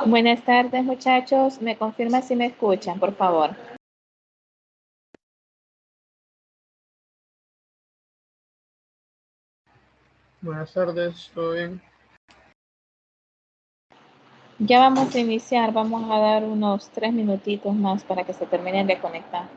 Buenas tardes, muchachos. ¿Me confirma si me escuchan, por favor? Buenas tardes, ¿todo bien? Ya vamos a iniciar. Vamos a dar unos 3 minutitos más para que se terminen de conectar.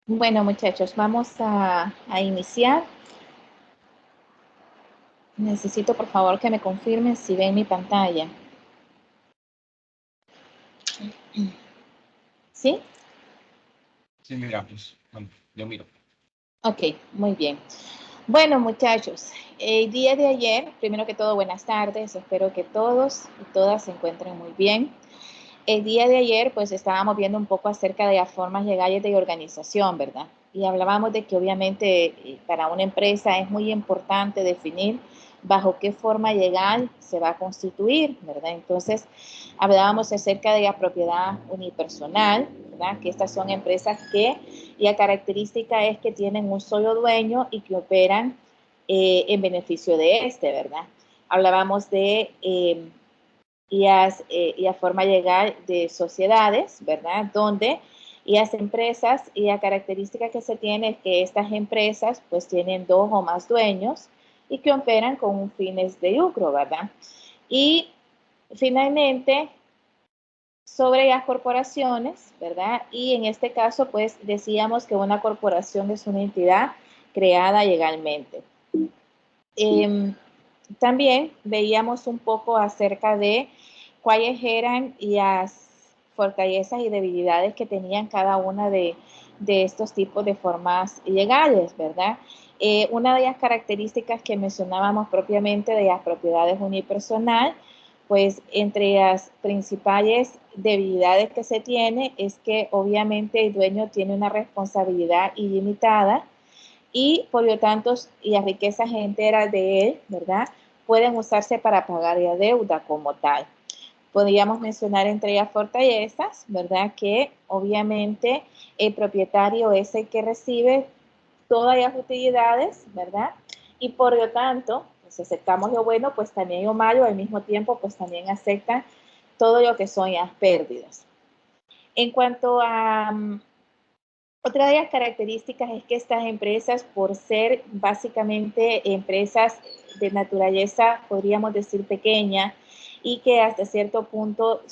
Bueno, muchachos, vamos a iniciar. Necesito, por favor, que me confirmen si ven mi pantalla. ¿Sí? Sí, miramos. Bueno, yo miro. Ok, muy bien. Bueno, muchachos, el día de ayer, primero que todo, buenas tardes. Espero que todos y todas se encuentren muy bien. El día de ayer, pues estábamos viendo un poco acerca de las formas legales de organización, ¿verdad? Y hablábamos de que obviamente para una empresa es muy importante definir bajo qué forma legal se va a constituir, ¿verdad? Entonces, hablábamos acerca de la propiedad unipersonal, ¿verdad? Que estas son empresas que la característica es que tienen un solo dueño y que operan en beneficio de este, ¿verdad? Hablábamos de y a forma legal de sociedades, ¿verdad? Donde y las empresas y la característica que se tiene es que estas empresas pues tienen dos o más dueños y que operan con un fines de lucro, ¿verdad? Y finalmente, sobre las corporaciones, ¿verdad? Y en este caso, pues decíamos que una corporación es una entidad creada legalmente. También veíamos un poco acerca de cuáles eran las fortalezas y debilidades que tenían cada una de estos tipos de formas legales, ¿verdad? Una de las características que mencionábamos propiamente de las propiedades unipersonal, pues entre las principales debilidades que se tiene es que obviamente el dueño tiene una responsabilidad ilimitada y por lo tanto las riquezas enteras de él, ¿verdad? Pueden usarse para pagar la deuda como tal. Podríamos mencionar entre las fortalezas, ¿verdad? Que obviamente el propietario es el que recibe todas las utilidades, ¿verdad? Y por lo tanto, si aceptamos lo bueno, pues también lo malo, al mismo tiempo, pues también aceptan todo lo que son las pérdidas. En cuanto a otra de las características es que estas empresas, por ser básicamente empresas de naturaleza, podríamos decir pequeña, y que hasta cierto punto,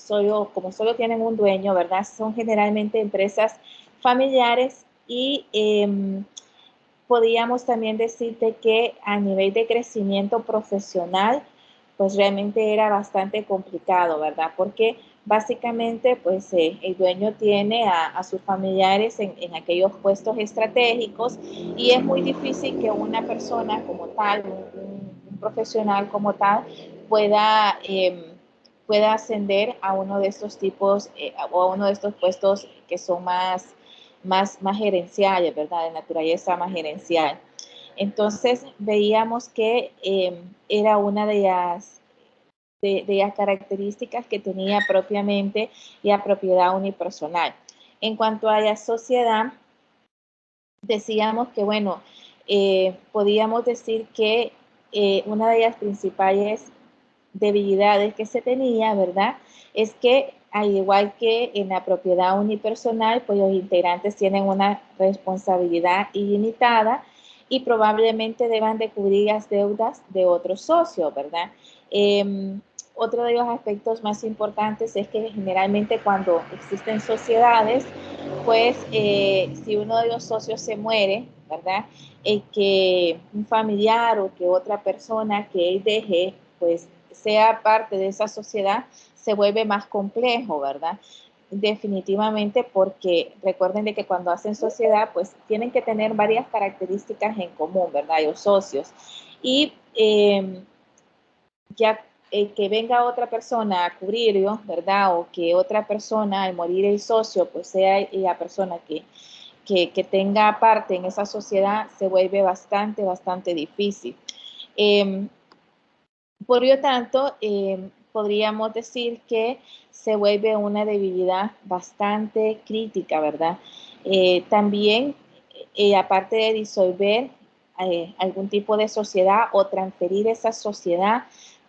como solo tienen un dueño, ¿verdad? Son generalmente empresas familiares y podríamos también decirte que a nivel de crecimiento profesional, pues realmente era bastante complicado, ¿verdad? ¿Por qué? básicamente, pues el dueño tiene a sus familiares en aquellos puestos estratégicos y es muy difícil que una persona como tal, un profesional como tal, pueda, pueda ascender a uno de estos tipos o a uno de estos puestos que son más gerenciales, ¿verdad? De naturaleza más gerencial. Entonces veíamos que era una de las características que tenía propiamente la propiedad unipersonal. En cuanto a la sociedad, decíamos que, bueno, podíamos decir que una de las principales debilidades que se tenía, ¿verdad? Es que al igual que en la propiedad unipersonal, pues los integrantes tienen una responsabilidad ilimitada y probablemente deban de cubrir las deudas de otros socios, ¿verdad? Otro de los aspectos más importantes es que generalmente cuando existen sociedades, pues si uno de los socios se muere, ¿verdad? Que un familiar o que otra persona que él deje, pues sea parte de esa sociedad, se vuelve más complejo, ¿verdad? Definitivamente, porque recuerden de que cuando hacen sociedad, pues tienen que tener varias características en común, ¿verdad? Los socios. Y ya que venga otra persona a cubrirlo, ¿verdad? O que otra persona, al morir el socio, pues sea la persona que tenga parte en esa sociedad, se vuelve bastante difícil. Por lo tanto, podríamos decir que se vuelve una debilidad bastante crítica, ¿verdad? También, aparte de disolver algún tipo de sociedad o transferir esa sociedad,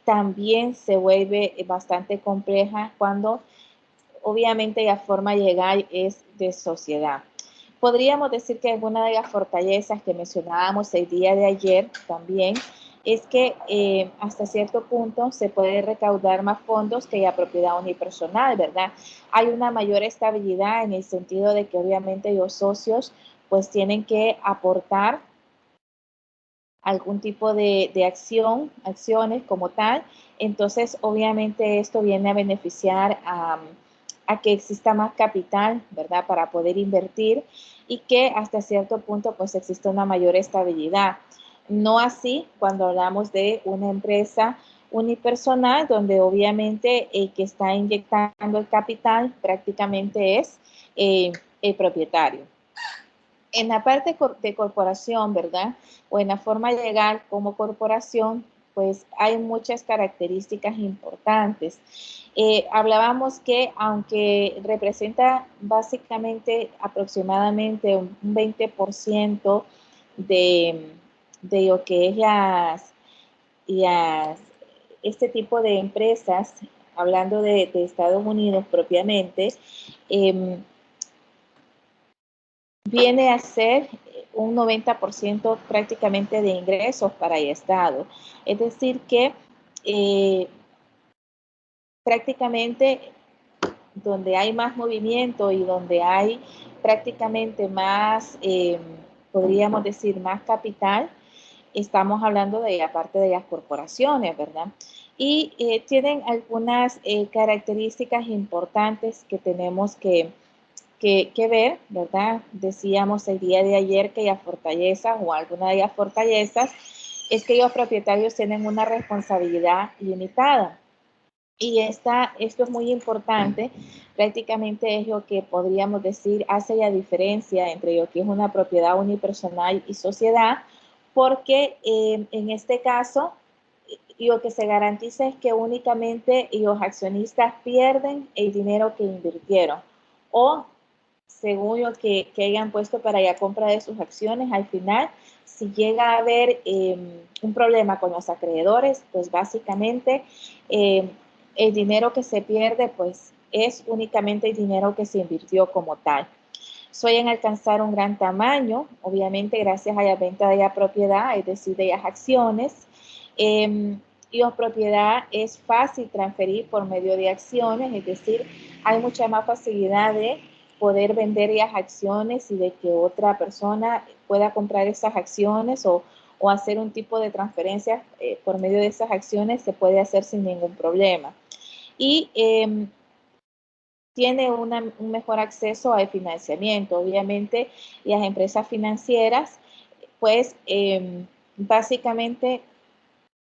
también se vuelve bastante compleja cuando obviamente la forma legal es de sociedad. Podríamos decir que alguna de las fortalezas que mencionábamos el día de ayer también es que hasta cierto punto se puede recaudar más fondos que la propiedad unipersonal, ¿verdad? Hay una mayor estabilidad en el sentido de que obviamente los socios pues tienen que aportar algún tipo de acciones como tal. Entonces, obviamente esto viene a beneficiar a que exista más capital, ¿verdad? Para poder invertir y que hasta cierto punto pues exista una mayor estabilidad. No así cuando hablamos de una empresa unipersonal, donde obviamente el que está inyectando el capital prácticamente es el propietario. En la parte de corporación, ¿verdad? O en la forma legal como corporación, pues hay muchas características importantes. Hablábamos que aunque representa básicamente aproximadamente un 20% de lo que es este tipo de empresas, hablando de Estados Unidos propiamente, viene a ser un 90% prácticamente de ingresos para el Estado. Es decir que prácticamente donde hay más movimiento y donde hay prácticamente más, podríamos decir, más capital, estamos hablando de la parte de las corporaciones, ¿verdad? Y tienen algunas características importantes que tenemos que ver, ¿verdad? Decíamos el día de ayer que las fortalezas o alguna de las fortalezas es que los propietarios tienen una responsabilidad limitada. Y esto es muy importante, prácticamente es lo que podríamos decir hace la diferencia entre lo que es una propiedad unipersonal y sociedad, porque en este caso lo que se garantiza es que únicamente los accionistas pierden el dinero que invirtieron o según lo que hayan puesto para la compra de sus acciones, al final, si llega a haber un problema con los acreedores, pues básicamente el dinero que se pierde, pues es únicamente el dinero que se invirtió como tal. Suelen alcanzar un gran tamaño, obviamente gracias a la venta de la propiedad, es decir, de las acciones. Y la propiedad es fácil transferir por medio de acciones, es decir, hay mucha más facilidad de poder vender las acciones y de que otra persona pueda comprar esas acciones o hacer un tipo de transferencia por medio de esas acciones se puede hacer sin ningún problema. Y tiene un mejor acceso al financiamiento. Obviamente, las empresas financieras, pues, básicamente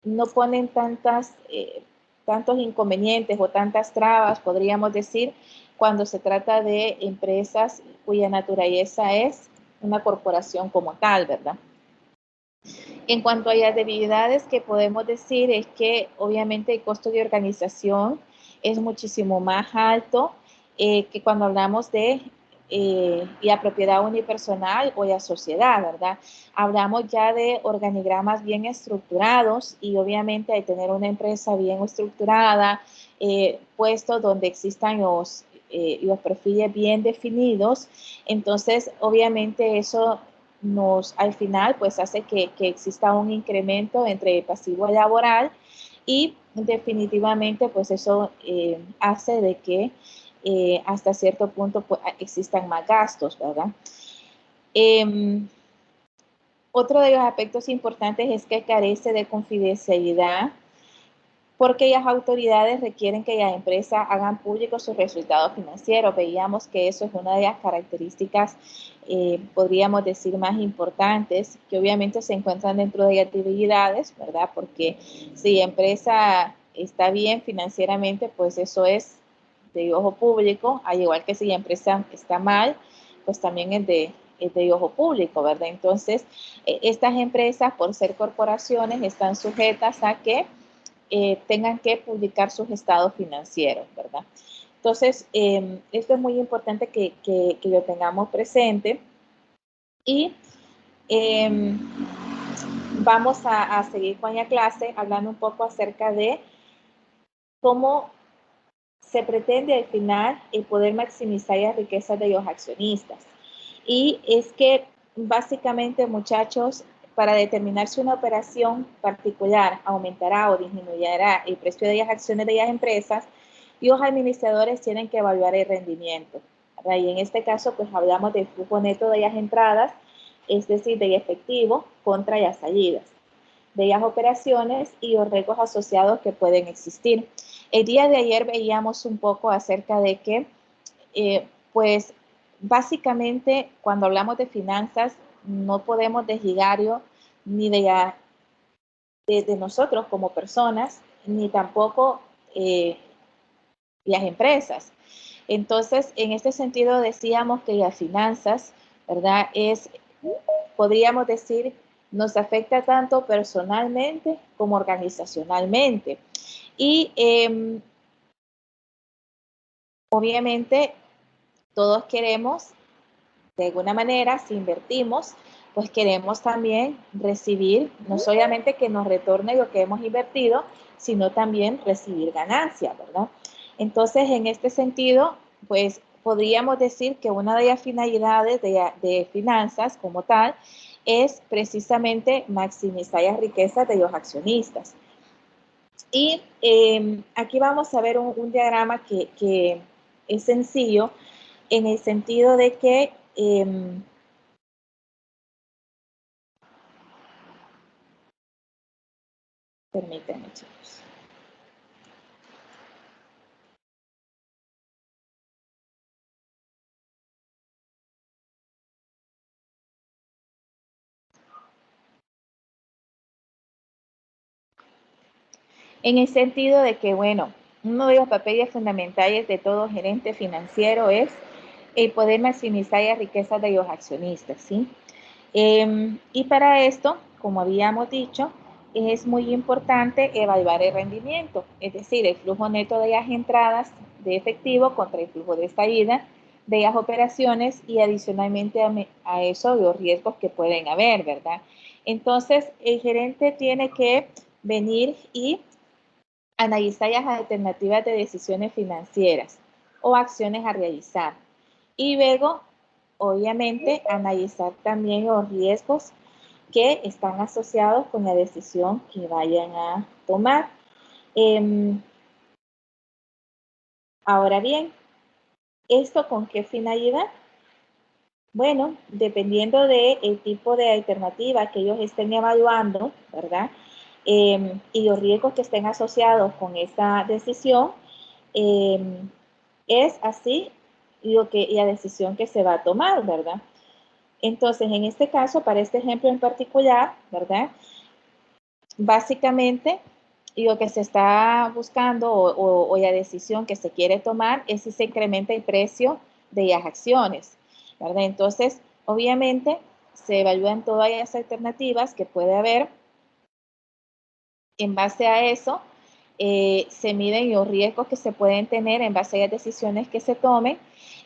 no ponen tantos inconvenientes o tantas trabas, podríamos decir, cuando se trata de empresas cuya naturaleza es una corporación como tal, ¿verdad? En cuanto a las debilidades que podemos decir es que obviamente el costo de organización es muchísimo más alto que cuando hablamos de la propiedad unipersonal o la sociedad, ¿verdad? Hablamos ya de organigramas bien estructurados y obviamente al tener una empresa bien estructurada, puestos donde existan los perfiles bien definidos, entonces obviamente eso al final pues hace que exista un incremento entre el pasivo laboral y definitivamente pues eso hace de que hasta cierto punto pues, existan más gastos, ¿verdad? Otro de los aspectos importantes es que carece de confidencialidad porque las autoridades requieren que las empresas hagan públicos sus resultados financieros. Veíamos que eso es una de las características, podríamos decir, más importantes, que obviamente se encuentran dentro de las actividades, ¿verdad? Porque si la empresa está bien financieramente, pues eso es de ojo público, al igual que si la empresa está mal, pues también es de ojo público, ¿verdad? Entonces, estas empresas, por ser corporaciones, están sujetas a que tengan que publicar sus estados financieros, ¿verdad? Entonces, esto es muy importante que lo tengamos presente y vamos a seguir con la clase hablando un poco acerca de cómo se pretende al final el poder maximizar las riquezas de los accionistas. Y es que básicamente, muchachos, para determinar si una operación particular aumentará o disminuirá el precio de las acciones de las empresas, los administradores tienen que evaluar el rendimiento. Y en este caso, pues hablamos del flujo neto de las entradas, es decir, del efectivo contra las salidas de las operaciones y los riesgos asociados que pueden existir. El día de ayer veíamos un poco acerca de que, pues, básicamente, cuando hablamos de finanzas, no podemos desligarlo ni de nosotros como personas, ni tampoco las empresas. Entonces, en este sentido, decíamos que las finanzas, ¿verdad? Podríamos decir, nos afecta tanto personalmente como organizacionalmente. Y obviamente todos queremos, de alguna manera, si invertimos, pues queremos también recibir, no solamente que nos retorne lo que hemos invertido, sino también recibir ganancias, ¿verdad? Entonces, en este sentido, pues podríamos decir que una de las finalidades de finanzas como tal es precisamente maximizar las riquezas de los accionistas. Y aquí vamos a ver un diagrama que es sencillo en el sentido de que permítanme, chicos. En el sentido de que, bueno, uno de los papeles fundamentales de todo gerente financiero es el poder maximizar las riquezas de los accionistas, ¿sí? Y para esto, como habíamos dicho, es muy importante evaluar el rendimiento, es decir, el flujo neto de las entradas de efectivo contra el flujo de salida de las operaciones y adicionalmente a eso los riesgos que pueden haber, ¿verdad? Entonces, el gerente tiene que venir y analizar las alternativas de decisiones financieras o acciones a realizar. Y luego, obviamente, analizar también los riesgos que están asociados con la decisión que vayan a tomar. Ahora bien, ¿esto con qué finalidad? Bueno, dependiendo del tipo de alternativa que ellos estén evaluando, ¿verdad? Y los riesgos que estén asociados con esa decisión, es así y la decisión que se va a tomar, ¿verdad? Entonces, en este caso, para este ejemplo en particular, ¿verdad? Básicamente, lo que se está buscando o la decisión que se quiere tomar es si se incrementa el precio de las acciones, ¿verdad? Entonces, obviamente, se evalúan todas las alternativas que puede haber. En base a eso, se miden los riesgos que se pueden tener en base a las decisiones que se tomen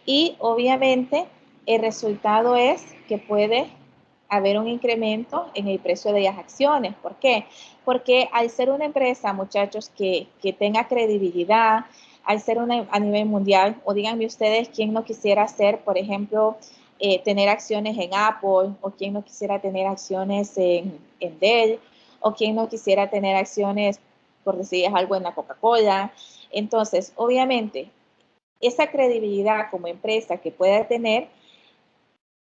y obviamente el resultado es que puede haber un incremento en el precio de las acciones. ¿Por qué? Porque al ser una empresa, muchachos, que tenga credibilidad, al ser una a nivel mundial, o díganme ustedes quién no quisiera hacer, por ejemplo, tener acciones en Apple, o quién no quisiera tener acciones en Dell, o quién no quisiera tener acciones, por decir algo, en la Coca-Cola. Entonces, obviamente, esa credibilidad como empresa que pueda tener,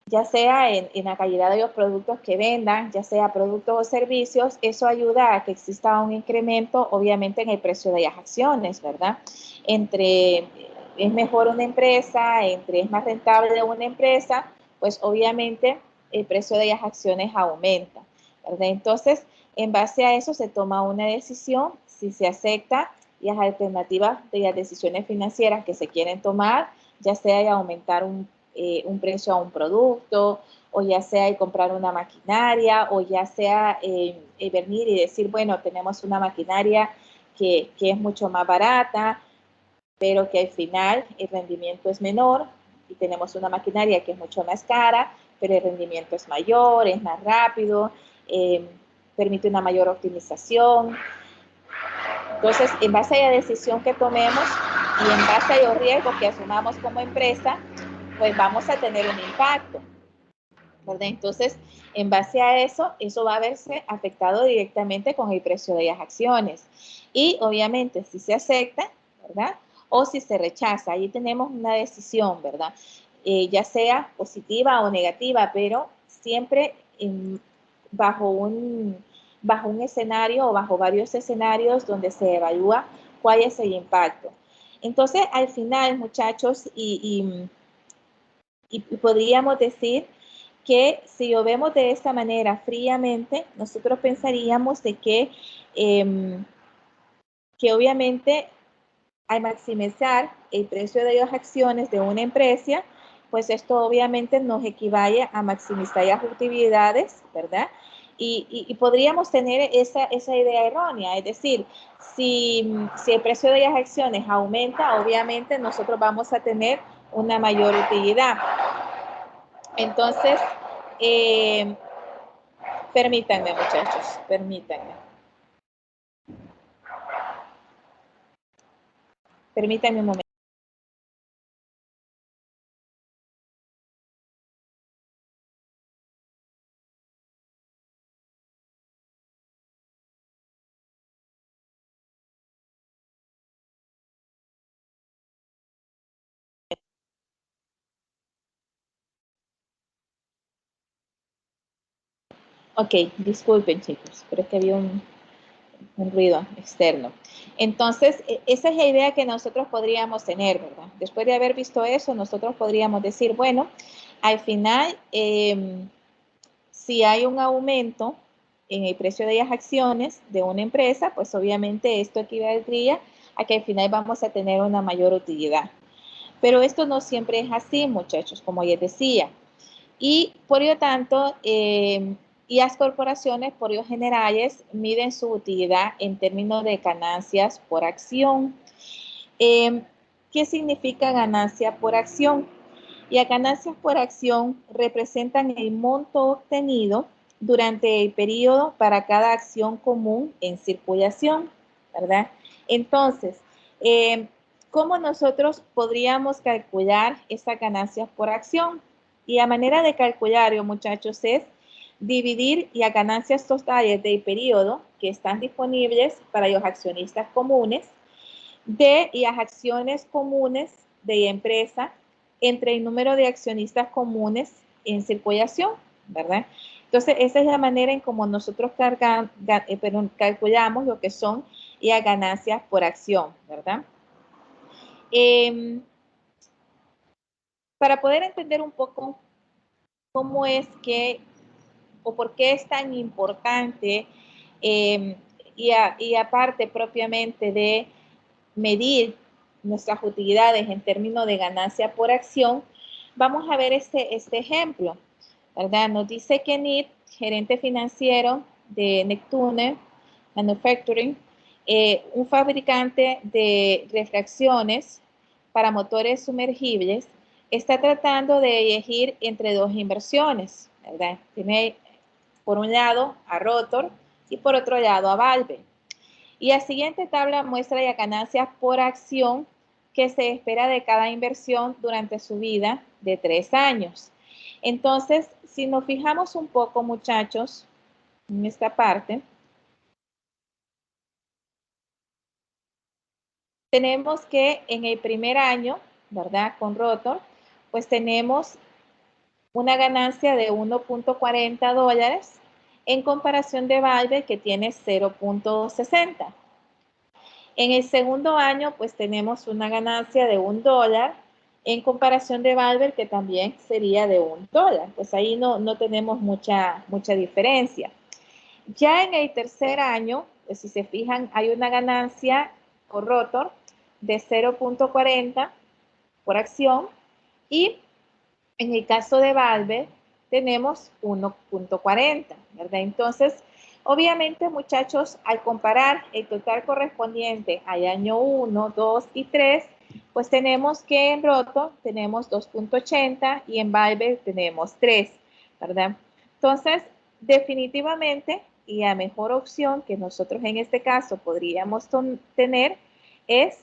ya sea en la calidad de los productos que vendan, ya sea productos o servicios, eso ayuda a que exista un incremento, obviamente, en el precio de las acciones, ¿verdad? Entre es mejor una empresa, entre es más rentable una empresa, pues obviamente el precio de las acciones aumenta, ¿verdad? Entonces, en base a eso se toma una decisión, si se acepta las alternativas de las decisiones financieras que se quieren tomar, ya sea aumentar un precio a un producto, o ya sea el comprar una maquinaria, o ya sea venir y decir, bueno, tenemos una maquinaria que es mucho más barata, pero que al final el rendimiento es menor, y tenemos una maquinaria que es mucho más cara, pero el rendimiento es mayor, es más rápido, permite una mayor optimización. Entonces, en base a la decisión que tomemos y en base a los riesgos que asumamos como empresa, pues vamos a tener un impacto, ¿verdad? Entonces, en base a eso, eso va a verse afectado directamente con el precio de las acciones. Y obviamente, si se acepta, ¿verdad? O si se rechaza, ahí tenemos una decisión, ¿verdad? Ya sea positiva o negativa, pero siempre bajo un escenario o bajo varios escenarios donde se evalúa cuál es el impacto. Entonces, al final, muchachos, y podríamos decir que si lo vemos de esta manera fríamente, nosotros pensaríamos de que obviamente al maximizar el precio de las acciones de una empresa, pues esto obviamente nos equivale a maximizar las utilidades, ¿verdad? Y podríamos tener esa idea errónea, es decir, si el precio de las acciones aumenta, obviamente nosotros vamos a tener una mayor utilidad. Entonces, permítanme, muchachos, permítanme. Permítanme un momento. Ok, disculpen, chicos, pero es que había un ruido externo. Entonces, esa es la idea que nosotros podríamos tener, ¿verdad? Después de haber visto eso, nosotros podríamos decir, bueno, al final, si hay un aumento en el precio de las acciones de una empresa, pues obviamente esto equivaldría a que al final vamos a tener una mayor utilidad. Pero esto no siempre es así, muchachos, como les decía. Y por lo tanto, y las corporaciones, por lo generales, miden su utilidad en términos de ganancias por acción. ¿Qué significa ganancia por acción? Y las ganancias por acción representan el monto obtenido durante el periodo para cada acción común en circulación, ¿verdad? Entonces, ¿cómo nosotros podríamos calcular esas ganancias por acción? Y la manera de calcularlo, muchachos, es dividir las ganancias totales del periodo que están disponibles para los accionistas comunes de las acciones comunes de la empresa entre el número de accionistas comunes en circulación, ¿verdad? Entonces, esa es la manera en cómo nosotros calculamos lo que son las ganancias por acción, ¿verdad? Para poder entender un poco cómo es que o por qué es tan importante y aparte propiamente de medir nuestras utilidades en términos de ganancia por acción, vamos a ver este ejemplo, ¿verdad? Nos dice que Nid, gerente financiero de Neptune Manufacturing, un fabricante de refracciones para motores sumergibles, está tratando de elegir entre dos inversiones, ¿verdad? Tiene por un lado a Rotor y por otro lado a Valve. Y la siguiente tabla muestra las ganancias por acción que se espera de cada inversión durante su vida de 3 años. Entonces, si nos fijamos un poco, muchachos, en esta parte, tenemos que en el primer año, ¿verdad? Con Rotor, pues tenemos una ganancia de $1.40 en comparación de Valve que tiene 0.60. En el segundo año, pues tenemos una ganancia de $1 en comparación de Valve que también sería de $1. Pues ahí no tenemos mucha diferencia. Ya en el tercer año, pues si se fijan, hay una ganancia por Rotor de 0.40 por acción y en el caso de Valve tenemos 1.40, ¿verdad? Entonces, obviamente, muchachos, al comparar el total correspondiente al año 1, 2 y 3, pues tenemos que en Rotor tenemos 2.80 y en Valve tenemos 3, ¿verdad? Entonces, definitivamente, y la mejor opción que nosotros en este caso podríamos tener es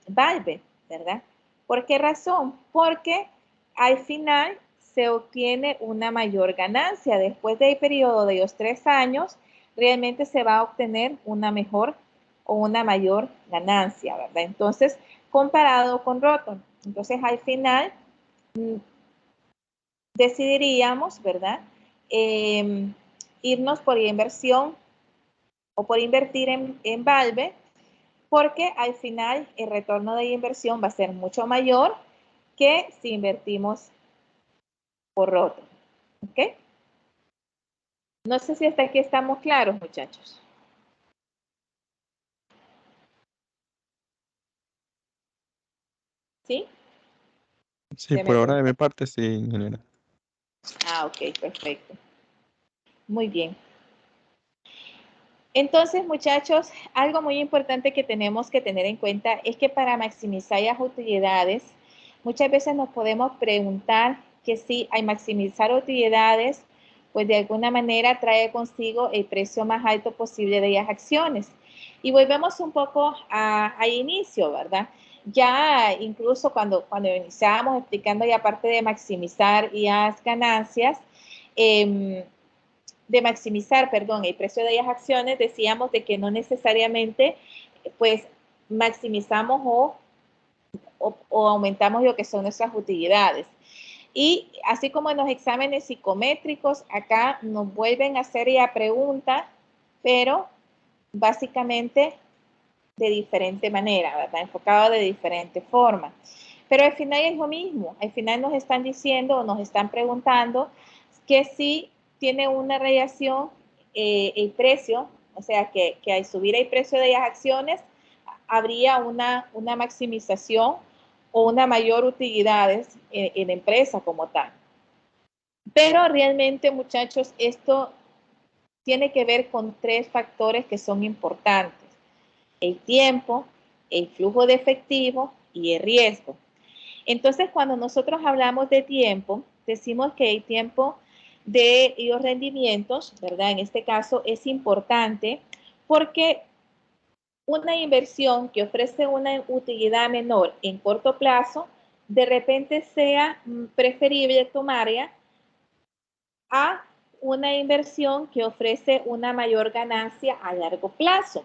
Valve, ¿verdad? ¿Por qué razón? Porque al final se obtiene una mayor ganancia. Después del periodo de los 3 años, realmente se va a obtener una mejor o una mayor ganancia, ¿verdad? Entonces, comparado con Rotor. Entonces, al final, decidiríamos, ¿verdad? Irnos por la inversión o por invertir en Valve, porque al final el retorno de la inversión va a ser mucho mayor que si invertimos por Rotor. ¿Ok? No sé si hasta aquí estamos claros, muchachos. ¿Sí? Sí, por ahora de mi parte, sí, ingeniera. Ah, ok, perfecto. Muy bien. Entonces, muchachos, algo muy importante que tenemos que tener en cuenta es que para maximizar las utilidades, muchas veces nos podemos preguntar que si al maximizar utilidades, pues de alguna manera trae consigo el precio más alto posible de las acciones. Y volvemos un poco al inicio, ¿verdad? Ya incluso cuando iniciamos explicando ya parte de maximizar las ganancias, de maximizar, perdón, el precio de las acciones, decíamos de que no necesariamente, pues, maximizamos o aumentamos lo que son nuestras utilidades. Y así como en los exámenes psicométricos, acá nos vuelven a hacer la pregunta, pero básicamente de diferente manera, ¿verdad? Enfocado de diferente forma. Pero al final es lo mismo, al final nos están diciendo o nos están preguntando que si tiene una relación el precio, o sea que al subir el precio de las acciones habría una maximización o una mayor utilidad en la empresa como tal. Pero realmente, muchachos, esto tiene que ver con 3 factores que son importantes: el tiempo, el flujo de efectivo y el riesgo. Entonces, cuando nosotros hablamos de tiempo, decimos que el tiempo de los rendimientos, ¿verdad? En este caso es importante porque una inversión que ofrece una utilidad menor en corto plazo, de repente sea preferible tomarla a una inversión que ofrece una mayor ganancia a largo plazo.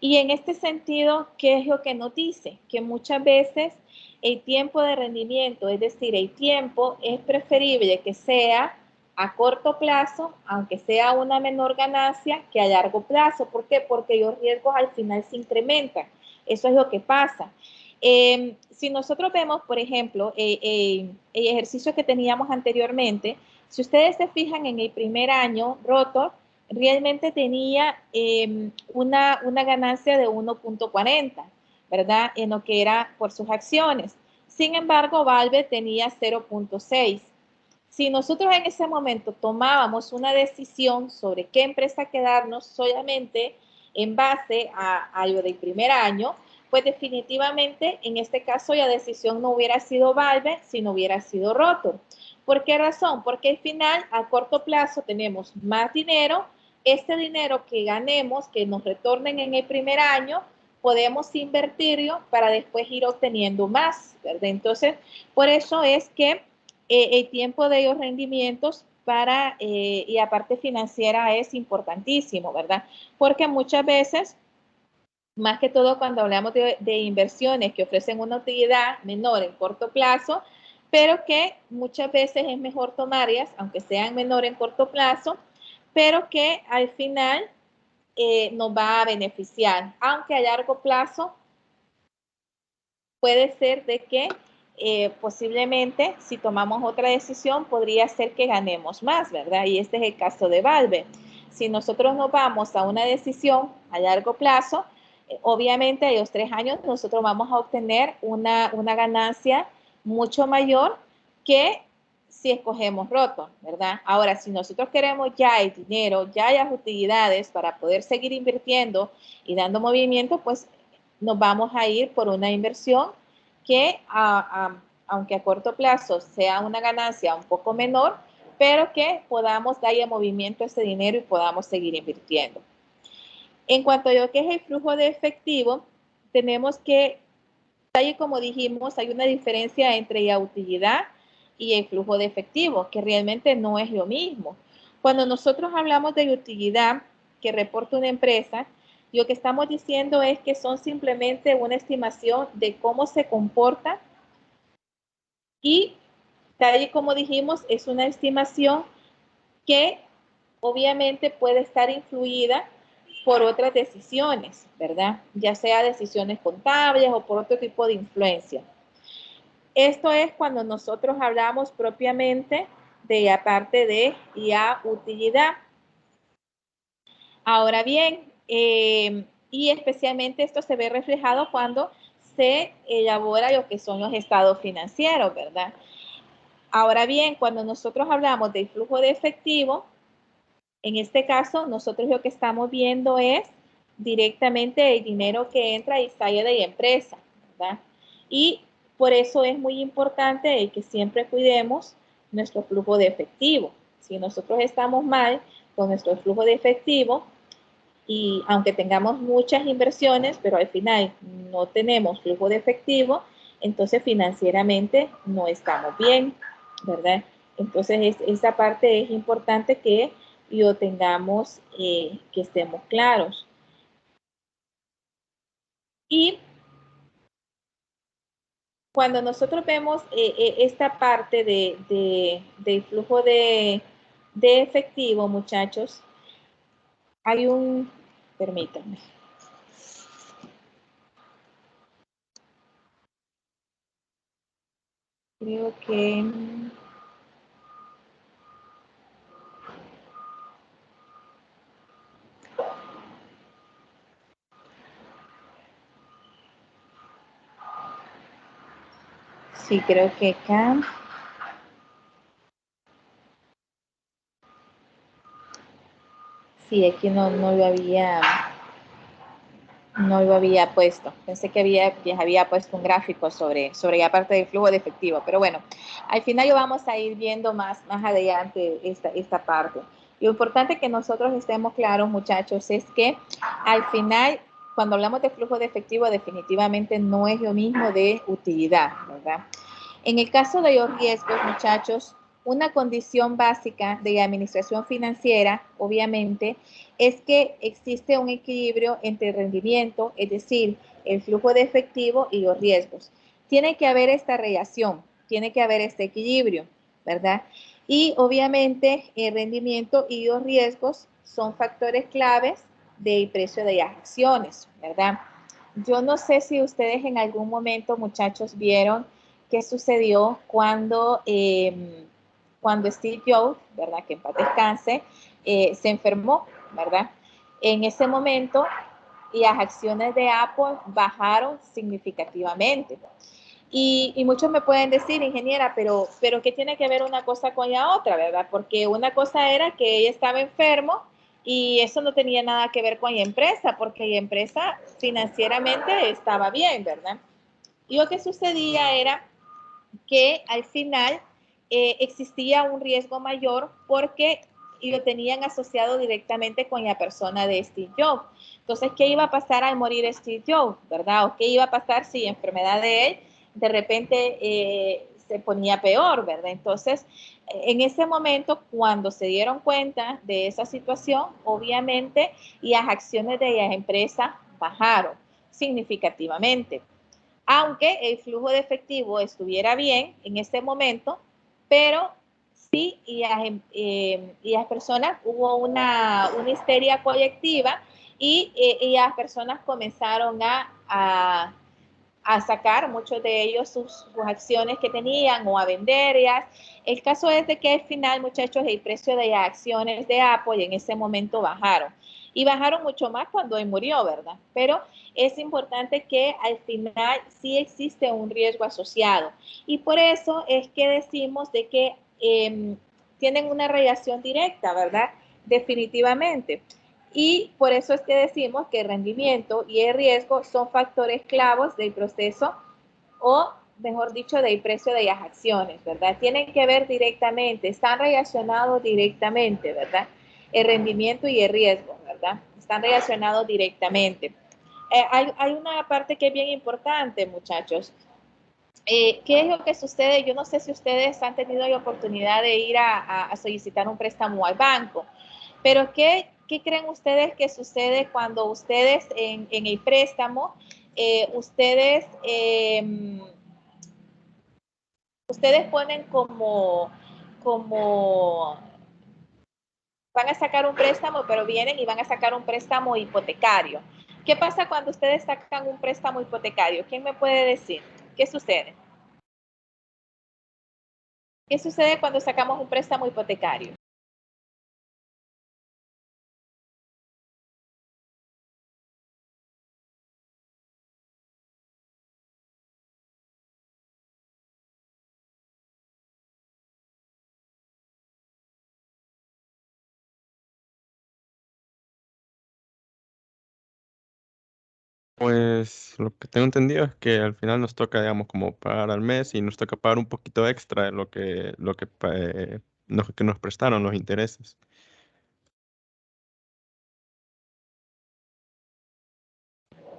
Y en este sentido, ¿qué es lo que nos dice? Que muchas veces el tiempo de rendimiento, es decir, el tiempo es preferible que sea a corto plazo, aunque sea una menor ganancia, que a largo plazo. ¿Por qué? Porque los riesgos al final se incrementan. Eso es lo que pasa. Si nosotros vemos, por ejemplo, el ejercicio que teníamos anteriormente, si ustedes se fijan en el primer año, Rotor realmente tenía una ganancia de 1.40, ¿verdad? En lo que era por sus acciones. Sin embargo, Valve tenía 0.6. Si nosotros en ese momento tomábamos una decisión sobre qué empresa quedarnos solamente en base a lo del primer año, pues definitivamente en este caso la decisión no hubiera sido Valve, sino hubiera sido Rotor. ¿Por qué razón? Porque al final, a corto plazo, tenemos más dinero. Este dinero que ganemos, que nos retornen en el primer año, podemos invertirlo para después ir obteniendo más, ¿verdad? Entonces, por eso es que el tiempo de los rendimientos para, y la parte financiera es importantísimo, ¿verdad? Porque muchas veces, más que todo cuando hablamos de inversiones que ofrecen una utilidad menor en corto plazo, pero que muchas veces es mejor tomarlas, aunque sean menor en corto plazo, pero que al final nos va a beneficiar, aunque a largo plazo puede ser de que posiblemente si tomamos otra decisión podría ser que ganemos más, ¿verdad? Y este es el caso de Valve. Si nosotros nos vamos a una decisión a largo plazo, obviamente a los 3 años nosotros vamos a obtener una ganancia mucho mayor que si escogemos Rotor, ¿verdad? Ahora, si nosotros queremos ya el dinero, ya las utilidades para poder seguir invirtiendo y dando movimiento, pues nos vamos a ir por una inversión que, aunque a corto plazo sea una ganancia un poco menor, pero que podamos darle movimiento a ese dinero y podamos seguir invirtiendo. En cuanto a lo que es el flujo de efectivo, tenemos que, tal y como dijimos, hay una diferencia entre la utilidad y el flujo de efectivo, que realmente no es lo mismo. Cuando nosotros hablamos de utilidad que reporta una empresa, lo que estamos diciendo es que son simplemente una estimación de cómo se comporta y, tal y como dijimos, es una estimación que obviamente puede estar influida por otras decisiones, ¿verdad? Ya sea decisiones contables o por otro tipo de influencia. Esto es cuando nosotros hablamos propiamente de la parte de la utilidad. Ahora bien, y especialmente esto se ve reflejado cuando se elabora lo que son los estados financieros, ¿verdad? Ahora bien, cuando nosotros hablamos del flujo de efectivo, en este caso, nosotros lo que estamos viendo es directamente el dinero que entra y sale de la empresa, ¿verdad? Y por eso es muy importante el que siempre cuidemos nuestro flujo de efectivo. Si nosotros estamos mal con nuestro flujo de efectivo y aunque tengamos muchas inversiones, pero al final no tenemos flujo de efectivo, entonces financieramente no estamos bien, ¿verdad? Entonces esa parte es importante que lo tengamos, que estemos claros. Y cuando nosotros vemos esta parte del flujo de efectivo, muchachos, hay un, permítanme. Creo que sí, creo que acá. Sí, aquí no lo había puesto. Pensé que había puesto un gráfico sobre la parte del flujo de efectivo. Pero bueno, al final lo vamos a ir viendo más adelante esta parte. Lo importante que nosotros estemos claros, muchachos, es que al final, cuando hablamos de flujo de efectivo, definitivamente no es lo mismo de utilidad, ¿verdad? En el caso de los riesgos, muchachos, una condición básica de la administración financiera, obviamente, es que existe un equilibrio entre el rendimiento, es decir, el flujo de efectivo y los riesgos. Tiene que haber esta relación, tiene que haber este equilibrio, ¿verdad? Y obviamente el rendimiento y los riesgos son factores claves del precio de las acciones, ¿verdad? yo no sé si ustedes en algún momento, muchachos, vieron qué sucedió cuando Steve Jobs, ¿verdad? Que en paz descanse, se enfermó, ¿verdad? En ese momento, las acciones de Apple bajaron significativamente. Y muchos me pueden decir, ingeniera, pero ¿qué tiene que ver una cosa con la otra, verdad? Porque una cosa era que ella estaba enfermo y eso no tenía nada que ver con la empresa, porque la empresa financieramente estaba bien, ¿verdad? Y lo que sucedía era que al final existía un riesgo mayor porque lo tenían asociado directamente con la persona de Steve Jobs. Entonces, ¿qué iba a pasar al morir Steve Jobs, verdad? ¿O qué iba a pasar si la enfermedad de él de repente se ponía peor, verdad? Entonces, en ese momento, cuando se dieron cuenta de esa situación, obviamente las acciones de la empresa bajaron significativamente, aunque el flujo de efectivo estuviera bien en ese momento, pero sí, y las personas, hubo una histeria colectiva y las personas comenzaron a sacar muchos de ellos sus acciones que tenían o a venderlas. El caso es de que al final, muchachos, el precio de las acciones de Apple en ese momento bajaron. Y bajaron mucho más cuando él murió, ¿verdad? Pero es importante que al final sí existe un riesgo asociado. Y por eso es que decimos de que tienen una relación directa, ¿verdad? Definitivamente. Y por eso es que decimos que el rendimiento y el riesgo son factores clavos del proceso o, mejor dicho, del precio de las acciones, ¿verdad? Tienen que ver directamente, están relacionados directamente, ¿verdad? El rendimiento y el riesgo, ¿verdad? Están relacionados directamente. Hay una parte que es bien importante, muchachos. ¿Qué es lo que sucede? Yo no sé si ustedes han tenido la oportunidad de ir a solicitar un préstamo al banco, pero ¿qué creen ustedes que sucede cuando ustedes en el préstamo, ustedes ponen como van a sacar un préstamo, pero vienen y van a sacar un préstamo hipotecario? ¿Qué pasa cuando ustedes sacan un préstamo hipotecario? ¿Quién me puede decir? ¿Qué sucede? ¿Qué sucede cuando sacamos un préstamo hipotecario? Pues lo que tengo entendido es que al final nos toca, digamos, como pagar al mes y nos toca pagar un poquito extra de que nos prestaron los intereses.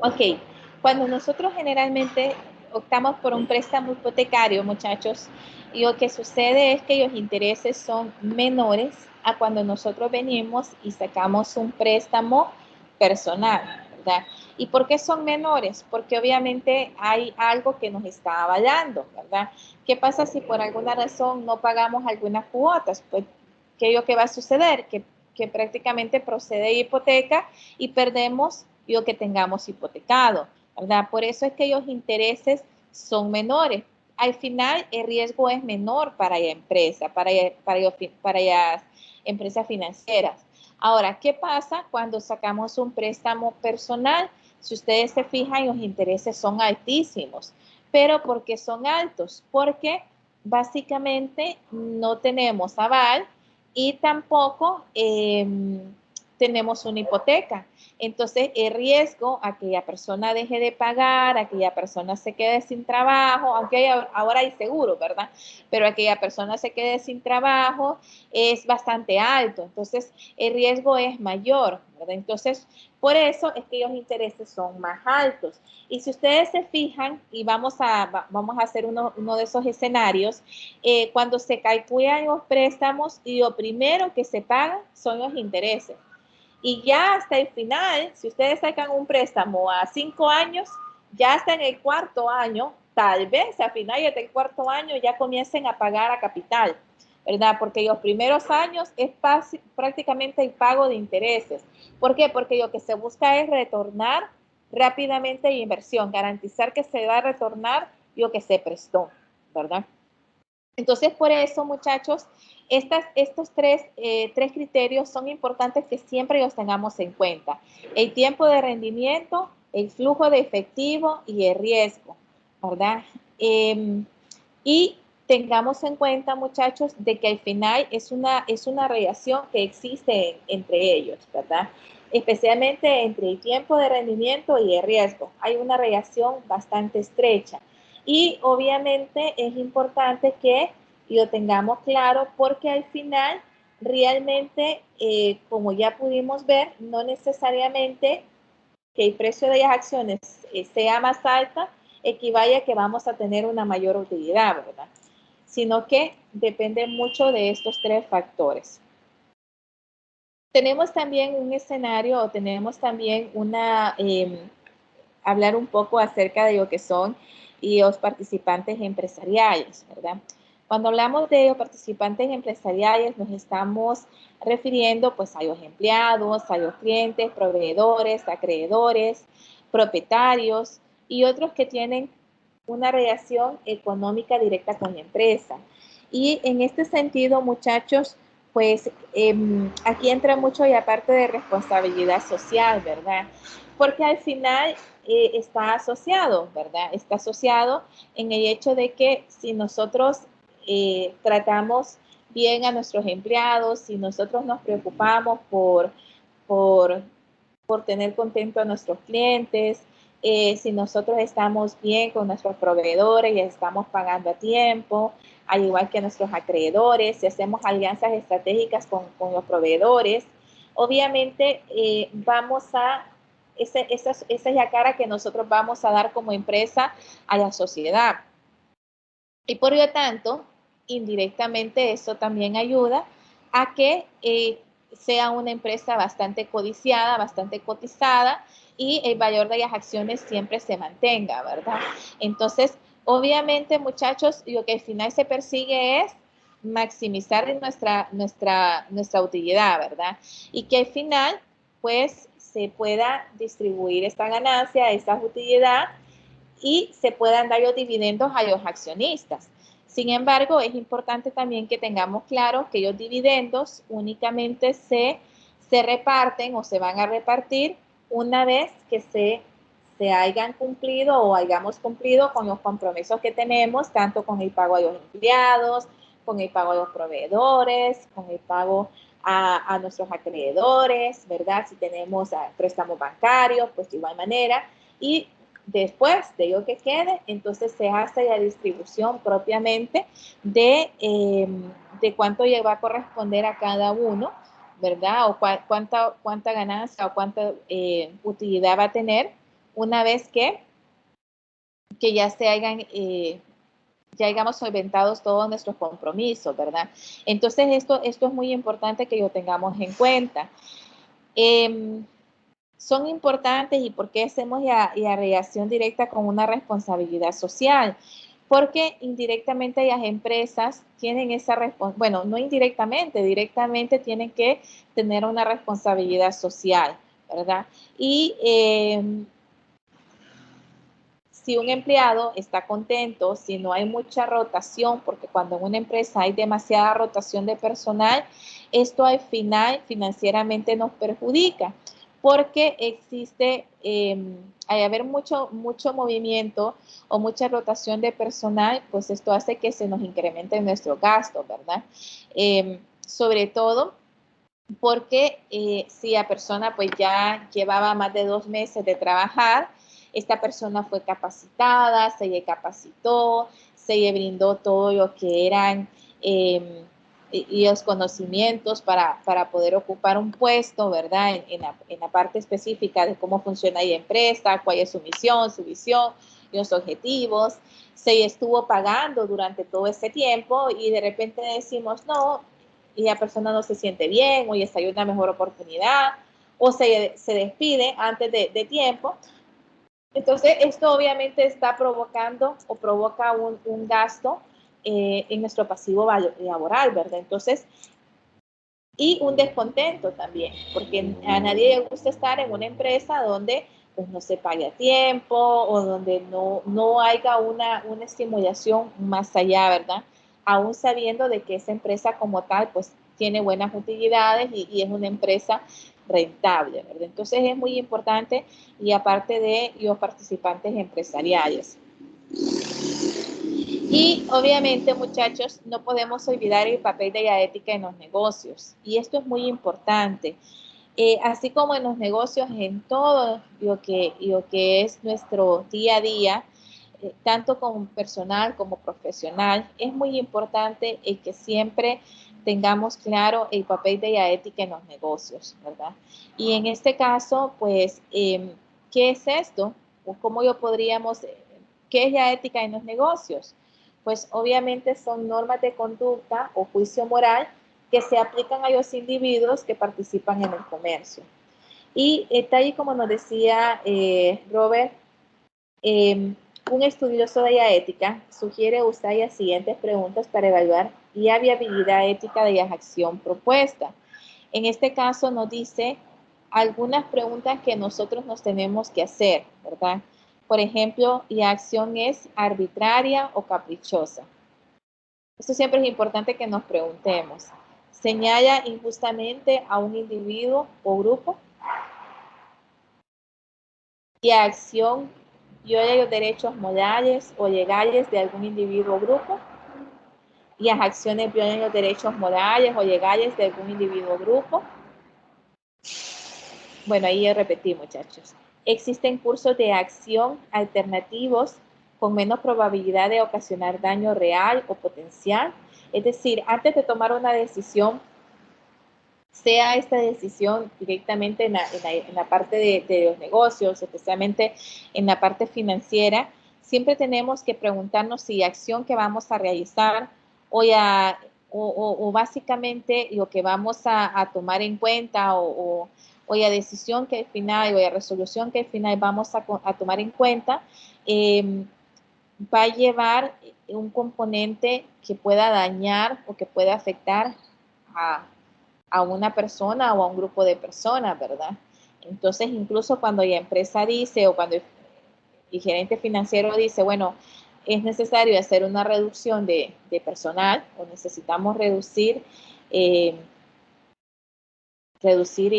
Ok, cuando nosotros generalmente optamos por un préstamo hipotecario, muchachos, y lo que sucede es que los intereses son menores a cuando nosotros venimos y sacamos un préstamo personal, ¿verdad? ¿Y por qué son menores? Porque obviamente hay algo que nos está avalando, ¿verdad? ¿Qué pasa si por alguna razón no pagamos algunas cuotas? Pues, ¿qué es lo que va a suceder? Que prácticamente procede hipoteca y perdemos lo que tengamos hipotecado, ¿verdad? Por eso es que los intereses son menores. Al final, el riesgo es menor para la empresa, para las empresas financieras. Ahora, ¿qué pasa cuando sacamos un préstamo personal? Si ustedes se fijan, los intereses son altísimos. ¿Pero por qué son altos? Porque básicamente no tenemos aval y tampoco tenemos una hipoteca. Entonces, el riesgo a que la persona deje de pagar, a que la persona se quede sin trabajo, aunque ahora hay seguro, ¿verdad? Pero a que la persona se quede sin trabajo es bastante alto. Entonces, el riesgo es mayor, ¿verdad? Entonces, por eso es que los intereses son más altos. Y si ustedes se fijan, y vamos a hacer uno de esos escenarios, cuando se calculan los préstamos, lo primero que se paga son los intereses. Y ya hasta el final, si ustedes sacan un préstamo a 5 años, ya hasta en el cuarto año, tal vez a finales del cuarto año ya comiencen a pagar a capital, ¿verdad? Porque los primeros años es prácticamente el pago de intereses. ¿Por qué? Porque lo que se busca es rápidamente de inversión, garantizar que se va a retornar lo que se prestó, ¿verdad? Entonces, por eso, muchachos, estos tres criterios son importantes que siempre los tengamos en cuenta. El tiempo de rendimiento, el flujo de efectivo y el riesgo, ¿verdad? Y tengamos en cuenta, muchachos, de que al final es una relación que existe entre ellos, ¿verdad? Especialmente entre el tiempo de rendimiento y el riesgo. Hay una relación bastante estrecha. Y obviamente es importante que lo tengamos claro porque al final realmente, como ya pudimos ver, no necesariamente que el precio de las acciones sea más alta equivale a que vamos a tener una mayor utilidad, ¿verdad? Sino que depende mucho de estos tres factores. Tenemos también un escenario o tenemos también hablar un poco acerca de lo que son los participantes empresariales, ¿verdad? Cuando hablamos de los participantes empresariales nos estamos refiriendo pues a los empleados, a los clientes, proveedores, acreedores, propietarios y otros que tienen una relación económica directa con la empresa. Y en este sentido, muchachos, pues aquí entra mucho la parte de responsabilidad social, ¿verdad? Porque al final está asociado, ¿verdad? Está asociado en el hecho de que si nosotros tratamos bien a nuestros empleados, si nosotros nos preocupamos por tener contento a nuestros clientes, si nosotros estamos bien con nuestros proveedores y estamos pagando a tiempo, al igual que nuestros acreedores, si hacemos alianzas estratégicas con los proveedores, obviamente esa es la cara que nosotros vamos a dar como empresa a la sociedad. Y por lo tanto, indirectamente eso también ayuda a que sea una empresa bastante codiciada, bastante cotizada y el valor de las acciones siempre se mantenga, ¿verdad? Entonces, obviamente, muchachos, lo que al final se persigue es maximizar nuestra utilidad, ¿verdad? Y que al final, pues, se pueda distribuir esta ganancia, esta utilidad y se puedan dar los dividendos a los accionistas. Sin embargo, es importante también que tengamos claro que los dividendos únicamente se reparten o se van a repartir una vez que se hayan cumplido o hayamos cumplido con los compromisos que tenemos, tanto con el pago a los empleados, con el pago a los proveedores, con el pago a nuestros acreedores, ¿verdad? Si tenemos préstamos bancarios, pues de igual manera. Y después de lo que quede, entonces se hace la distribución propiamente de cuánto le va a corresponder a cada uno, ¿verdad? O cuánta ganancia o cuánta utilidad va a tener una vez que ya se hayan, ya hayamos solventados todos nuestros compromisos, ¿verdad? Entonces esto es muy importante que lo tengamos en cuenta. Son importantes y por qué hacemos la relación directa con una responsabilidad social. Porque indirectamente las empresas tienen esa responsabilidad, bueno, no indirectamente, directamente tienen que tener una responsabilidad social, ¿verdad? Y si un empleado está contento, si no hay mucha rotación, porque cuando en una empresa hay demasiada rotación de personal, esto al final financieramente nos perjudica porque existe, al haber mucho movimiento o mucha rotación de personal, pues esto hace que se nos incremente nuestro gasto, ¿verdad? Sobre todo porque si la persona pues ya llevaba más de 2 meses de trabajar, esta persona fue capacitada, se le capacitó, se le brindó todo lo que eran y los conocimientos para poder ocupar un puesto, ¿verdad? En la parte específica de cómo funciona la empresa, cuál es su misión, su visión, los objetivos. Se estuvo pagando durante todo ese tiempo y de repente decimos, no, y la persona no se siente bien o ya hay una mejor oportunidad o se despide antes de tiempo. Entonces, esto obviamente está provocando o provoca un gasto en nuestro pasivo laboral, ¿verdad? Entonces, y un descontento también, porque a nadie le gusta estar en una empresa donde pues no se pague a tiempo o donde no haya una estimulación más allá, ¿verdad? Aún sabiendo de que esa empresa como tal, pues tiene buenas utilidades y es una empresa rentable, ¿verdad? Entonces es muy importante y aparte de los participantes empresariales. Y obviamente, muchachos, no podemos olvidar el papel de la ética en los negocios. Y esto es muy importante. Así como en los negocios, en todo lo que es nuestro día a día, tanto como personal como profesional, es muy importante que siempre tengamos claro el papel de la ética en los negocios, ¿verdad? Y en este caso, pues, ¿qué es esto? ¿O cómo lo podríamos, qué es la ética en los negocios? Pues obviamente son normas de conducta o juicio moral que se aplican a los individuos que participan en el comercio. Y tal y como nos decía Robert, un estudioso de la ética sugiere usar las siguientes preguntas para evaluar la viabilidad ética de la acción propuesta. En este caso nos dice algunas preguntas que nosotros nos tenemos que hacer, ¿verdad? Por ejemplo, ¿la acción es arbitraria o caprichosa? Esto siempre es importante que nos preguntemos. ¿Señala injustamente a un individuo o grupo? ¿Y la acción viola los derechos morales o legales de algún individuo o grupo? ¿Y las acciones violan los derechos morales o legales de algún individuo o grupo? Bueno, ahí repetí, muchachos. ¿Existen cursos de acción alternativos con menos probabilidad de ocasionar daño real o potencial? Es decir, antes de tomar una decisión, sea esta decisión directamente en la parte de los negocios, especialmente en la parte financiera, siempre tenemos que preguntarnos si la acción que vamos a realizar o básicamente lo que vamos a tomar en cuenta o la decisión que al final o la resolución que al final vamos a tomar en cuenta va a llevar un componente que pueda dañar o que pueda afectar a una persona o a un grupo de personas, ¿verdad? Entonces, incluso cuando la empresa dice o cuando el gerente financiero dice, bueno, es necesario hacer una reducción de personal o necesitamos reducir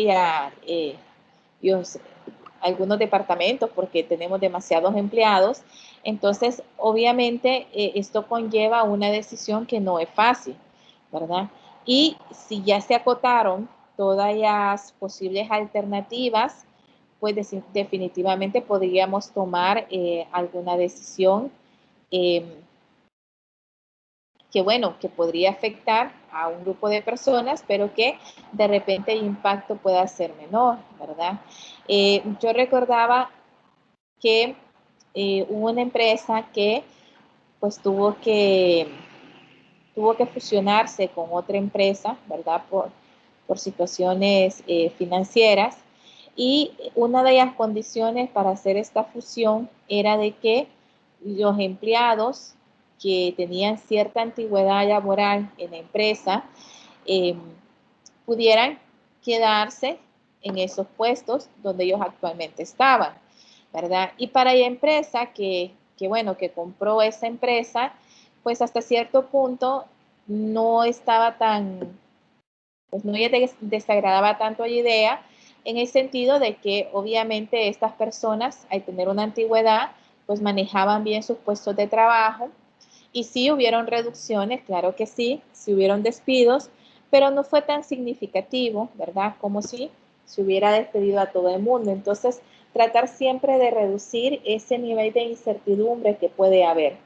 ya algunos departamentos porque tenemos demasiados empleados, entonces obviamente esto conlleva una decisión que no es fácil, ¿verdad? Y si ya se acotaron todas las posibles alternativas, pues definitivamente podríamos tomar alguna decisión que bueno, que podría afectar a un grupo de personas, pero que de repente el impacto pueda ser menor, ¿verdad? Yo recordaba que hubo una empresa que pues tuvo que fusionarse con otra empresa, ¿verdad? Por situaciones financieras. Y una de las condiciones para hacer esta fusión era de que los empleados que tenían cierta antigüedad laboral en la empresa pudieran quedarse en esos puestos donde ellos actualmente estaban, ¿verdad? Y para la empresa que compró esa empresa, pues hasta cierto punto no estaba tan, pues no les desagradaba tanto la idea, en el sentido de que obviamente estas personas, al tener una antigüedad, pues manejaban bien sus puestos de trabajo, y sí hubieron reducciones, claro que sí hubieron despidos, pero no fue tan significativo, ¿verdad? Como si se hubiera despedido a todo el mundo. Entonces, tratar siempre de reducir ese nivel de incertidumbre que puede haber.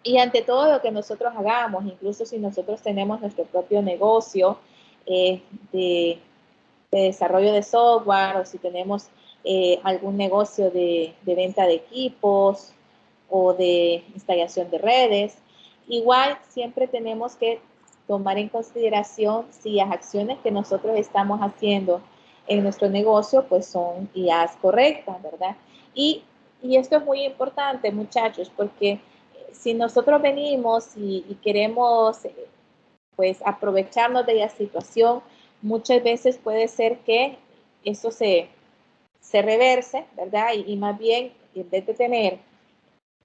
Y ante todo lo que nosotros hagamos, incluso si nosotros tenemos nuestro propio negocio de desarrollo de software o si tenemos algún negocio de venta de equipos o de instalación de redes, igual siempre tenemos que tomar en consideración si las acciones que nosotros estamos haciendo en nuestro negocio pues son las correctas, ¿verdad? Y esto es muy importante, muchachos, porque si nosotros venimos y queremos pues aprovecharnos de la situación, muchas veces puede ser que eso se se reverse, ¿verdad? Y más bien, en vez de tener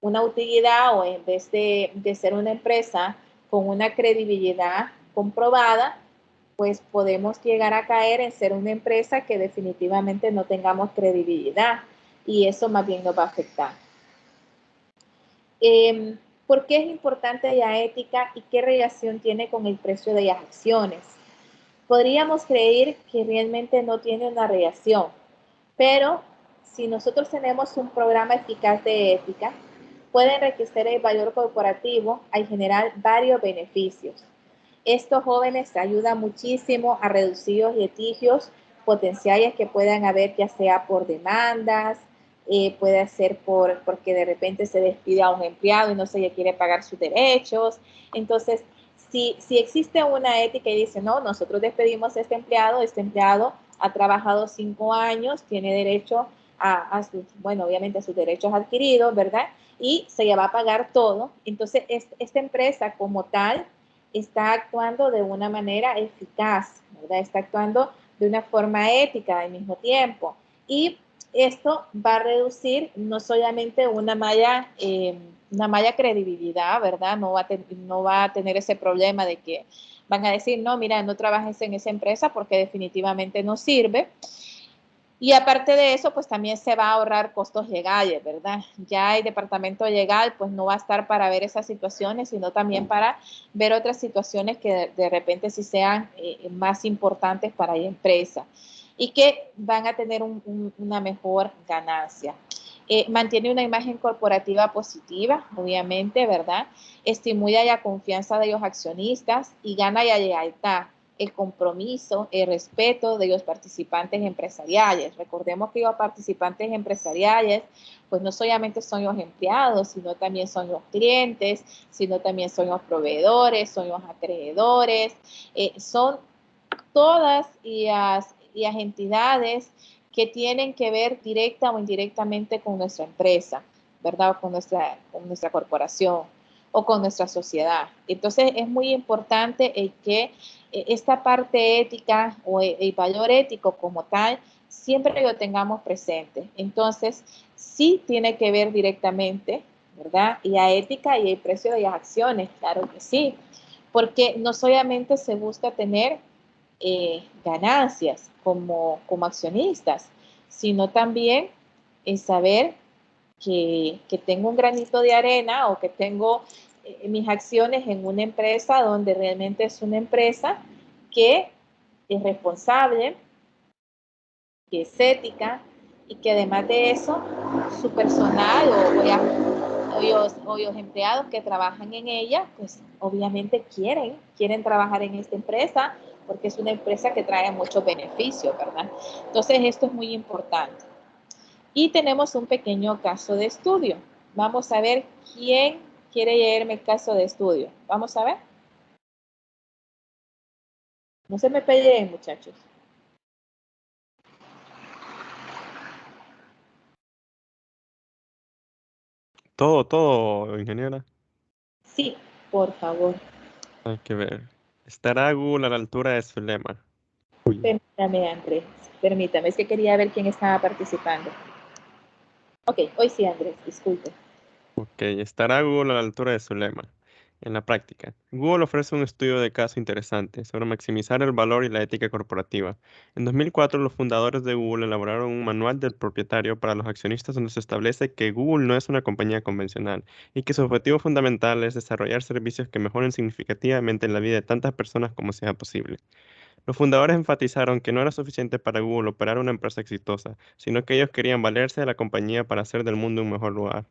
una utilidad o en vez de ser una empresa con una credibilidad comprobada, pues podemos llegar a caer en ser una empresa que definitivamente no tengamos credibilidad y eso más bien nos va a afectar. ¿Por qué es importante la ética y qué relación tiene con el precio de las acciones? Podríamos creer que realmente no tiene una relación, pero si nosotros tenemos un programa eficaz de ética, puede enriquecer el valor corporativo al generar varios beneficios. Estos jóvenes ayudan muchísimo a reducir los litigios potenciales que puedan haber, ya sea por demandas, puede ser porque de repente se despide a un empleado y no se le quiere pagar sus derechos. Entonces, si existe una ética y dice, no, nosotros despedimos a este empleado ha trabajado 5 años, tiene derecho a sus, bueno, obviamente a sus derechos adquiridos, ¿verdad? Y se le va a pagar todo. Entonces, esta empresa como tal está actuando de una manera eficaz, ¿verdad? Está actuando de una forma ética al mismo tiempo. Y esto va a reducir no solamente una malla credibilidad, ¿verdad? No va a tener ese problema de que van a decir, no, mira, no trabajes en esa empresa porque definitivamente no sirve. Y aparte de eso, pues también se va a ahorrar costos legales, ¿verdad? Ya el departamento legal, pues no va a estar para ver esas situaciones, sino también para ver otras situaciones que de repente sí sean más importantes para la empresa y que van a tener una mejor ganancia. Mantiene una imagen corporativa positiva, obviamente, ¿verdad? Estimula la confianza de los accionistas y gana la lealtad, el compromiso, el respeto de los participantes empresariales. Recordemos que los participantes empresariales, pues no solamente son los empleados, sino también son los clientes, sino también son los proveedores, son los acreedores, son todas las entidades que tienen que ver directa o indirectamente con nuestra empresa, ¿verdad? O con nuestra corporación o con nuestra sociedad. Entonces es muy importante que esta parte ética o el valor ético como tal siempre lo tengamos presente. Entonces sí tiene que ver directamente, ¿verdad? Y la ética y el precio de las acciones, claro que sí, porque no solamente se busca tener ganancias como accionistas, sino también saber que tengo un granito de arena o que tengo mis acciones en una empresa donde realmente es una empresa que es responsable, que es ética y que además de eso, su personal o los empleados que trabajan en ella, pues obviamente quieren trabajar en esta empresa porque es una empresa que trae muchos beneficios, ¿verdad? Entonces esto es muy importante. Y tenemos un pequeño caso de estudio. Vamos a ver quién quiere leerme el caso de estudio. Vamos a ver. No se me peleen, muchachos. Todo, ingeniera. Sí, por favor. Hay que ver. ¿Estará Google a la altura de su lema? Uy. Permítame, Andrés. Permítame, es que quería ver quién estaba participando. Ok, hoy sí, Andrés, disculpe. Ok, ¿estará Google a la altura de su lema? En la práctica, Google ofrece un estudio de caso interesante sobre maximizar el valor y la ética corporativa. En 2004, los fundadores de Google elaboraron un manual del propietario para los accionistas donde se establece que Google no es una compañía convencional y que su objetivo fundamental es desarrollar servicios que mejoren significativamente la vida de tantas personas como sea posible. Los fundadores enfatizaron que no era suficiente para Google operar una empresa exitosa, sino que ellos querían valerse de la compañía para hacer del mundo un mejor lugar.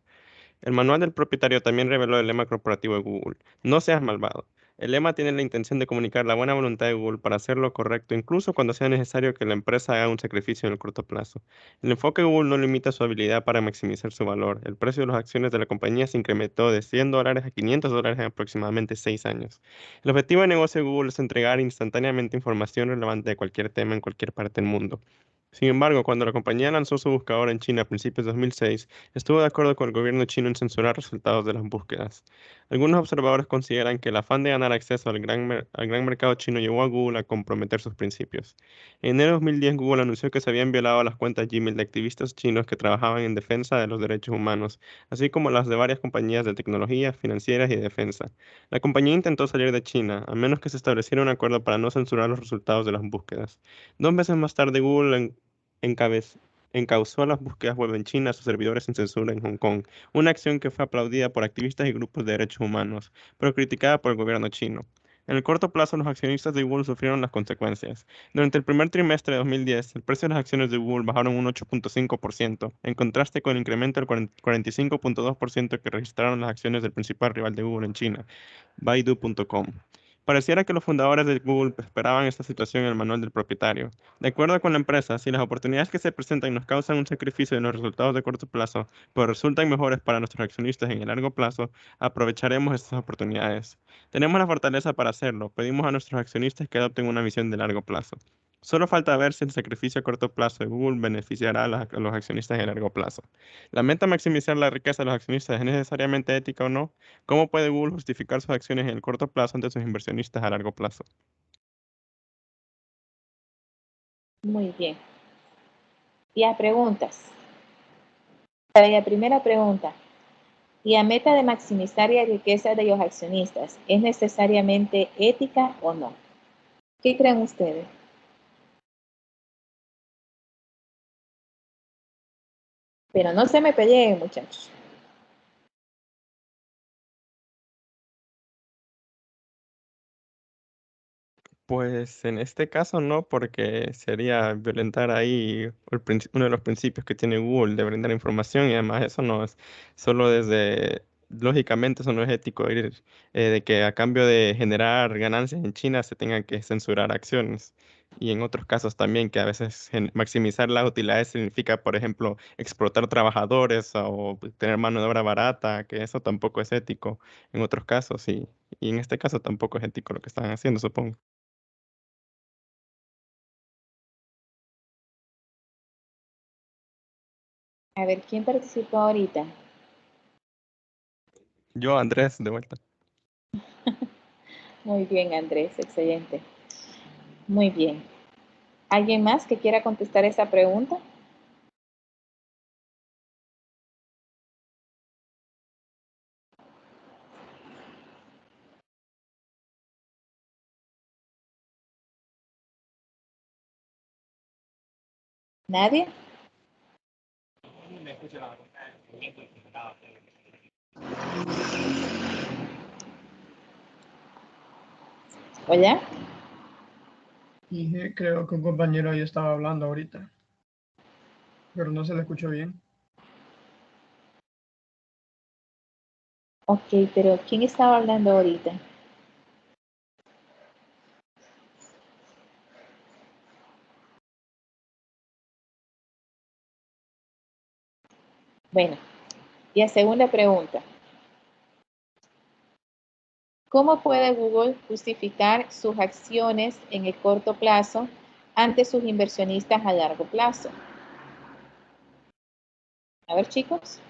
El manual del propietario también reveló el lema corporativo de Google: no seas malvado. El lema tiene la intención de comunicar la buena voluntad de Google para hacer lo correcto, incluso cuando sea necesario que la empresa haga un sacrificio en el corto plazo. El enfoque de Google no limita su habilidad para maximizar su valor. El precio de las acciones de la compañía se incrementó de $100 a $500 en aproximadamente 6 años. El objetivo de negocio de Google es entregar instantáneamente información relevante de cualquier tema en cualquier parte del mundo. Sin embargo, cuando la compañía lanzó su buscador en China a principios de 2006, estuvo de acuerdo con el gobierno chino en censurar resultados de las búsquedas. Algunos observadores consideran que el afán de ganar acceso al gran mercado chino llevó a Google a comprometer sus principios. En enero de 2010, Google anunció que se habían violado las cuentas Gmail de activistas chinos que trabajaban en defensa de los derechos humanos, así como las de varias compañías de tecnología, financieras y de defensa. La compañía intentó salir de China, a menos que se estableciera un acuerdo para no censurar los resultados de las búsquedas. 2 meses más tarde, Google encabez- encauzó las búsquedas web en China a sus servidores sin censura en Hong Kong, una acción que fue aplaudida por activistas y grupos de derechos humanos, pero criticada por el gobierno chino. En el corto plazo, los accionistas de Google sufrieron las consecuencias. Durante el primer trimestre de 2010, el precio de las acciones de Google bajaron un 8.5%, en contraste con el incremento del 45.2% que registraron las acciones del principal rival de Google en China, Baidu.com. Pareciera que los fundadores de Google esperaban esta situación en el manual del propietario. De acuerdo con la empresa, si las oportunidades que se presentan nos causan un sacrificio en los resultados de corto plazo, pero resultan mejores para nuestros accionistas en el largo plazo, aprovecharemos estas oportunidades. Tenemos la fortaleza para hacerlo. Pedimos a nuestros accionistas que adopten una visión de largo plazo. Solo falta ver si el sacrificio a corto plazo de Google beneficiará a los accionistas en el largo plazo. ¿La meta maximizar la riqueza de los accionistas es necesariamente ética o no? ¿Cómo puede Google justificar sus acciones en el corto plazo ante sus inversionistas a largo plazo? Muy bien. Y a preguntas. Para la primera pregunta, ¿y a meta de maximizar la riqueza de los accionistas es necesariamente ética o no? ¿Qué creen ustedes? Pero no se me peleen, muchachos. Pues en este caso no, porque sería violentar ahí uno de los principios que tiene Google de brindar información y además eso no es solo lógicamente eso no es ético de que a cambio de generar ganancias en China se tengan que censurar acciones. Y en otros casos también que a veces maximizar las utilidades significa, por ejemplo, explotar trabajadores o tener mano de obra barata, que eso tampoco es ético en otros casos y en este caso tampoco es ético lo que están haciendo, supongo. A ver, ¿quién participó ahorita? Yo, Andrés, de vuelta. Muy bien, Andrés, excelente. Muy bien. ¿Alguien más que quiera contestar esa pregunta? ¿Nadie? ¿Hola? Y creo que un compañero ahí estaba hablando ahorita, pero no se le escuchó bien. Ok, pero ¿quién estaba hablando ahorita? Bueno, y a segunda pregunta. ¿Cómo puede Google justificar sus acciones en el corto plazo ante sus inversionistas a largo plazo? A ver, chicos.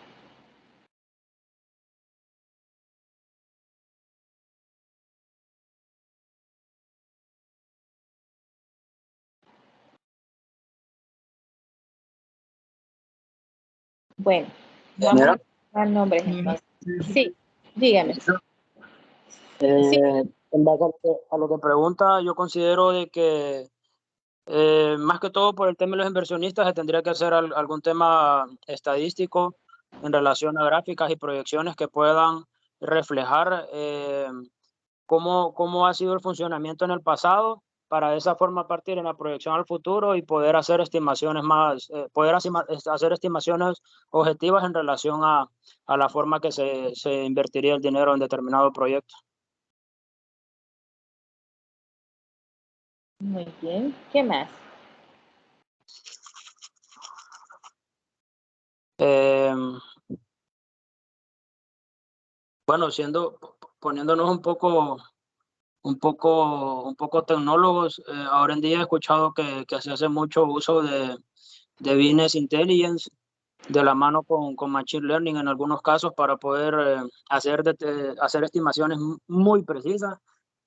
Bueno, vamos Mira, a dar nombres Mira, entonces. Sí, dígame. Sí, en base a lo que pregunta, yo considero de que más que todo por el tema de los inversionistas se tendría que hacer algún tema estadístico en relación a gráficas y proyecciones que puedan reflejar cómo ha sido el funcionamiento en el pasado para de esa forma partir en la proyección al futuro y poder hacer estimaciones hacer estimaciones objetivas en relación a la forma que se invertiría el dinero en determinado proyecto. muy bien. ¿Qué más? Eh, bueno, poniéndonos un poco un poco tecnólogos. Ahora en día he escuchado que se hace mucho uso de Business Intelligence de la mano con Machine Learning en algunos casos para poder hacer estimaciones muy precisas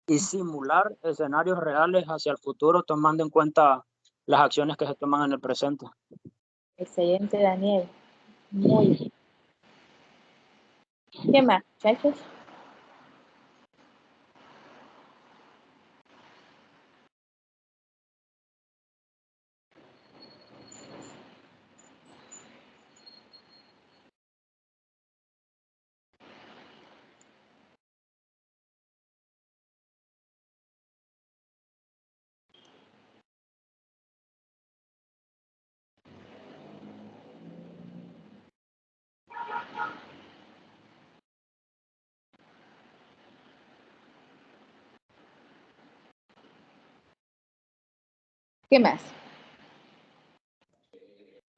y simular escenarios reales hacia el futuro, tomando en cuenta las acciones que se toman en el presente. Excelente, Daniel. Muy bien. ¿Qué más, muchachos? ¿Qué más?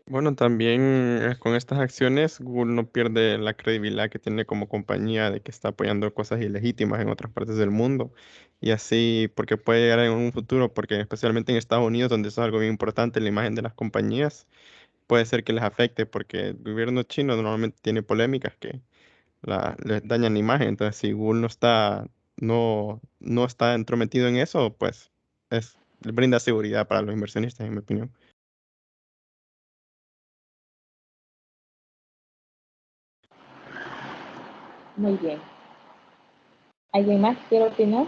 Bueno, también con estas acciones Google no pierde la credibilidad que tiene como compañía de que está apoyando cosas ilegítimas en otras partes del mundo y así porque puede llegar en un futuro, porque especialmente en Estados Unidos donde eso es algo bien importante, la imagen de las compañías puede ser que les afecte porque el gobierno chino normalmente tiene polémicas que les dañan la imagen, entonces si Google no está entrometido en eso, pues brinda seguridad para los inversionistas, en mi opinión. Muy bien. ¿Alguien más quiere opinar?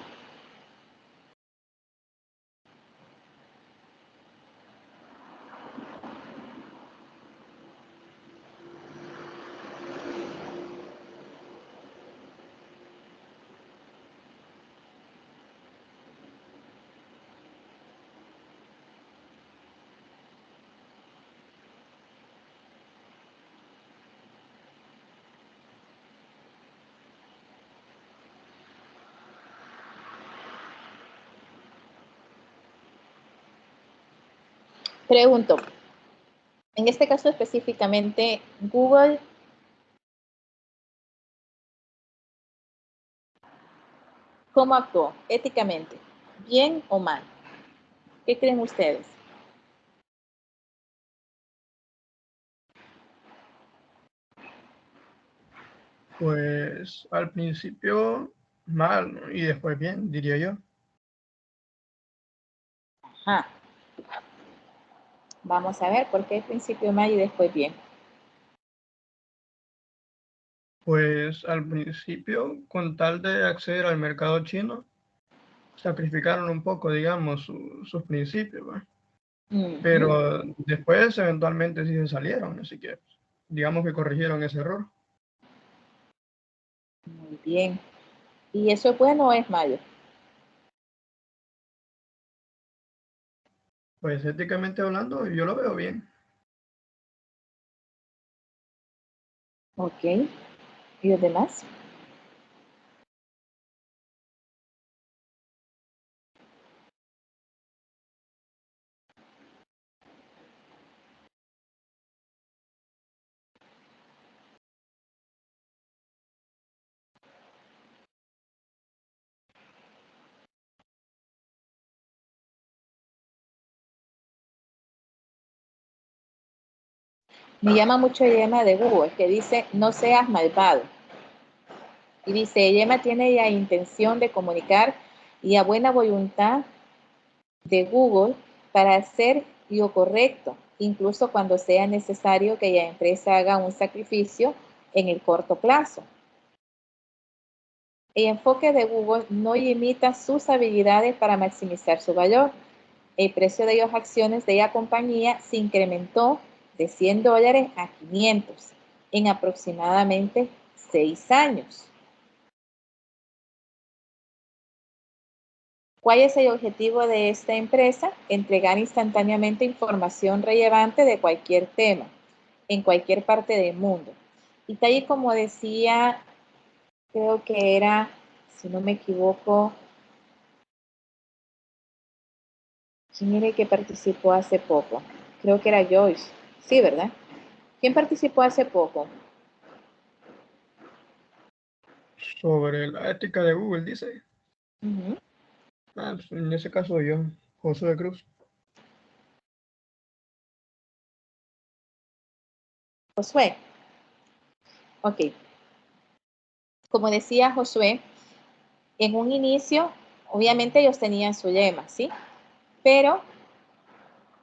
Pregunto, en este caso específicamente, Google, ¿cómo actuó éticamente? ¿Bien o mal? ¿Qué creen ustedes? Pues al principio mal, ¿no? Y después bien, diría yo. Ajá. Vamos a ver por qué al principio mal y después bien. Pues al principio, con tal de acceder al mercado chino, sacrificaron un poco, digamos, sus principios, ¿va? Pero después eventualmente sí se salieron, así que digamos que corrigieron ese error. Muy bien. ¿Y eso es bueno o es malo? Pues éticamente hablando, yo lo veo bien. Ok. ¿Y los demás? Me llama mucho el lema de Google que dice no seas malvado. Y dice, Yema tiene la intención de comunicar y a buena voluntad de Google para hacer lo correcto, incluso cuando sea necesario que la empresa haga un sacrificio en el corto plazo. El enfoque de Google no limita sus habilidades para maximizar su valor. El precio de las acciones de la compañía se incrementó de $100 a 500 en aproximadamente 6 años. ¿Cuál es el objetivo de esta empresa? Entregar instantáneamente información relevante de cualquier tema, en cualquier parte del mundo. Y tal y como decía, creo que era, si no me equivoco, ¿quién era el que participó hace poco? Creo que era Joyce. Sí, ¿verdad? ¿Quién participó hace poco? Sobre la ética de Google, dice. En ese caso yo, Josué Cruz. Josué. Ok. Como decía Josué, en un inicio, obviamente ellos tenían su lema, ¿sí? Pero,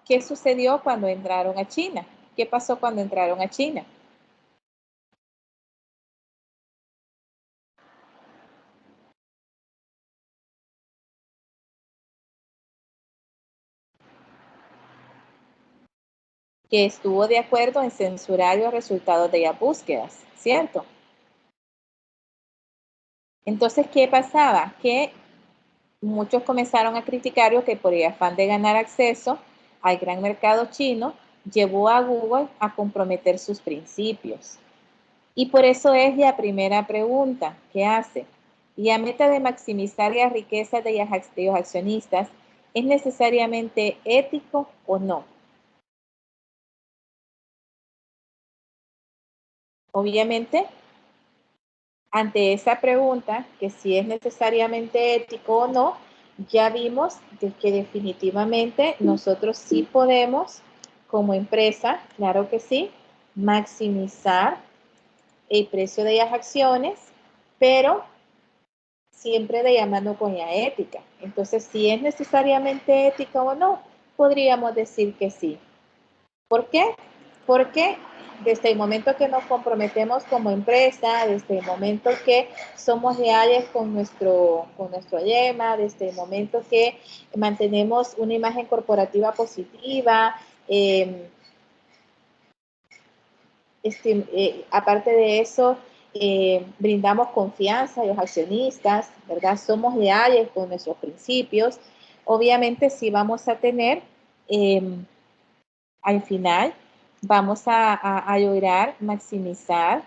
¿qué sucedió cuando entraron a China? ¿Qué pasó cuando entraron a China? Que estuvo de acuerdo en censurar los resultados de las búsquedas, ¿cierto? Entonces, ¿qué pasaba? Que muchos comenzaron a criticar que por el afán de ganar acceso al gran mercado chino, llevó a Google a comprometer sus principios. Y por eso es la primera pregunta que hace. ¿Y a meta de maximizar las riquezas de los accionistas es necesariamente ético o no? Obviamente, ante esa pregunta, que si es necesariamente ético o no, ya vimos de que definitivamente nosotros sí podemos, como empresa, claro que sí, maximizar el precio de las acciones, pero siempre de la mano con la ética. Entonces, si es necesariamente ética o no, podríamos decir que sí. ¿Por qué? Porque desde el momento que nos comprometemos como empresa, desde el momento que somos leales con nuestro lema, desde el momento que mantenemos una imagen corporativa positiva, aparte de eso, brindamos confianza a los accionistas, ¿verdad? Somos leales con nuestros principios. Obviamente sí vamos a tener, al final, vamos a lograr maximizar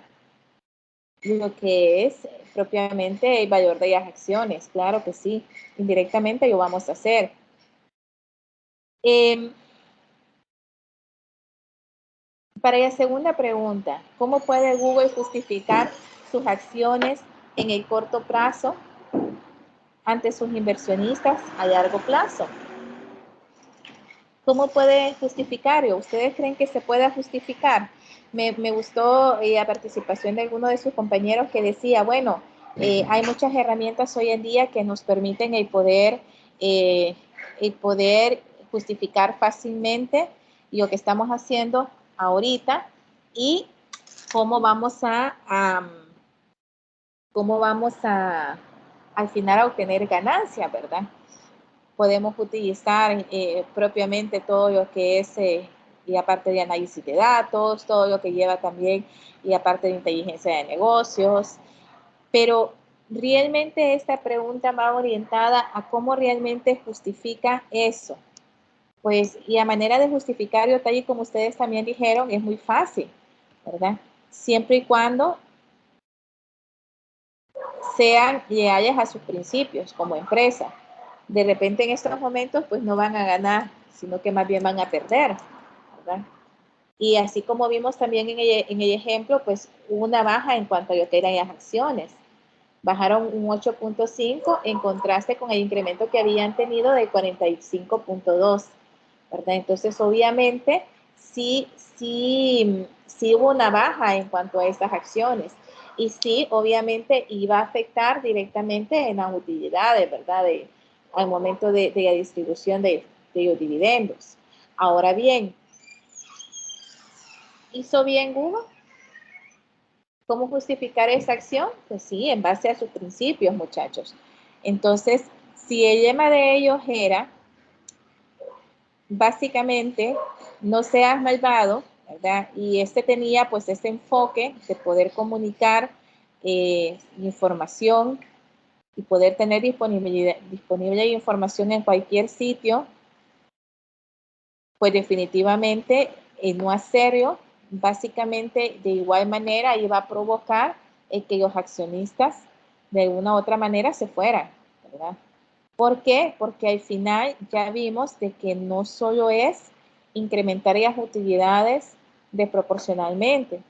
lo que es propiamente el valor de las acciones. Claro que sí, indirectamente lo vamos a hacer. Para la segunda pregunta, ¿cómo puede Google justificar sus acciones en el corto plazo ante sus inversionistas a largo plazo? ¿Cómo puede justificarlo? ¿Ustedes creen que se pueda justificar? Me gustó la participación de alguno de sus compañeros que decía, bueno, hay muchas herramientas hoy en día que nos permiten el poder justificar fácilmente lo que estamos haciendo ahorita y cómo vamos al final a obtener ganancias, ¿verdad? Podemos utilizar propiamente todo lo que es y aparte de análisis de datos, todo lo que lleva también y aparte de inteligencia de negocios, pero realmente esta pregunta va orientada a cómo realmente justifica eso. Pues, y a manera de justificarlo, tal y como ustedes también dijeron, es muy fácil, ¿verdad? Siempre y cuando sean leales a sus principios como empresa. De repente en estos momentos pues no van a ganar, sino que más bien van a perder, ¿verdad? Y así como vimos también en el ejemplo, pues hubo una baja en cuanto a lo que eran las acciones. Bajaron un 8.5 en contraste con el incremento que habían tenido de 45.2, ¿verdad? Entonces obviamente sí hubo una baja en cuanto a estas acciones. Y sí, obviamente iba a afectar directamente en las utilidades, ¿verdad? Al momento de la distribución de los dividendos. Ahora bien, ¿hizo bien Google? ¿Cómo justificar esa acción? Pues sí, en base a sus principios, muchachos. Entonces, si el lema de ellos era, básicamente, no seas malvado, ¿verdad? Y tenía pues ese enfoque de poder comunicar información y poder tener disponible información en cualquier sitio, pues definitivamente no hacerlo, básicamente de igual manera iba a provocar que los accionistas de alguna u otra manera se fueran, ¿verdad? ¿Por qué? Porque al final ya vimos de que no solo es incrementar las utilidades desproporcionalmente,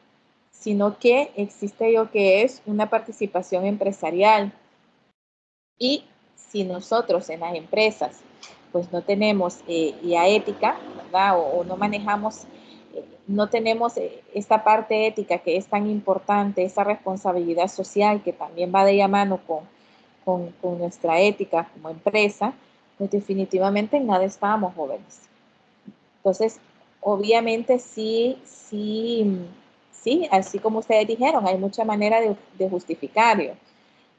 sino que existe lo que es una participación empresarial. Y si nosotros en las empresas pues no tenemos ya ética, ¿verdad? O no manejamos, no tenemos esta parte ética que es tan importante, esa responsabilidad social que también va de la mano con nuestra ética como empresa, pues definitivamente en nada estábamos jóvenes. Entonces, obviamente sí, así como ustedes dijeron, hay mucha manera de justificarlo,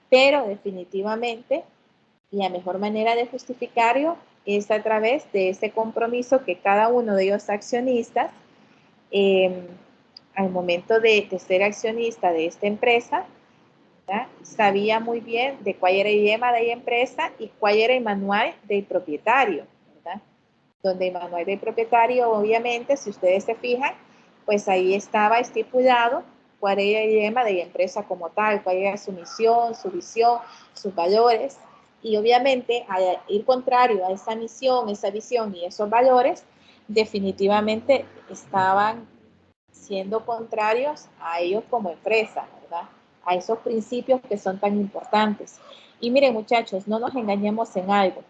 pero definitivamente la mejor manera de justificarlo es a través de ese compromiso que cada uno de ellos accionistas, al momento de ser accionista de esta empresa, ¿verdad? Sabía muy bien de cuál era el lema de la empresa y cuál era el manual del propietario, ¿verdad? Donde el manual del propietario, obviamente, si ustedes se fijan, pues ahí estaba estipulado cuál era el lema de la empresa como tal, cuál era su misión, su visión, sus valores. Y obviamente, al ir contrario a esa misión, esa visión y esos valores, definitivamente estaban siendo contrarios a ellos como empresa, ¿verdad? A esos principios que son tan importantes. Y miren, muchachos, no nos engañemos en algo.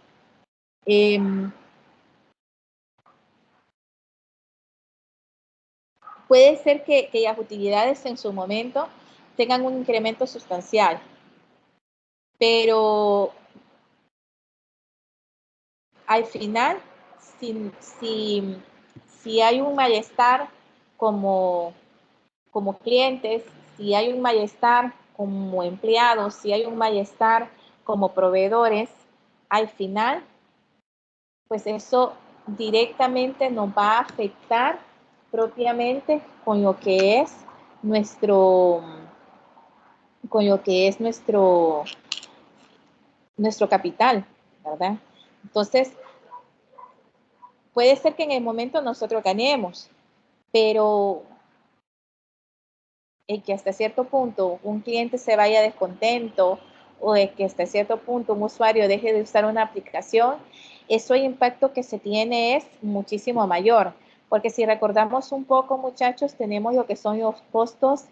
Puede ser que las utilidades en su momento tengan un incremento sustancial, pero al final, si hay un malestar como clientes, si hay un malestar como empleados, si hay un malestar como proveedores, al final, pues eso directamente nos va a afectar propiamente con lo que es nuestro capital, ¿verdad? Entonces, puede ser que en el momento nosotros ganemos, pero el que hasta cierto punto un cliente se vaya descontento o el que hasta cierto punto un usuario deje de usar una aplicación, eso el impacto que se tiene es muchísimo mayor. Porque si recordamos un poco, muchachos, tenemos lo que son los costos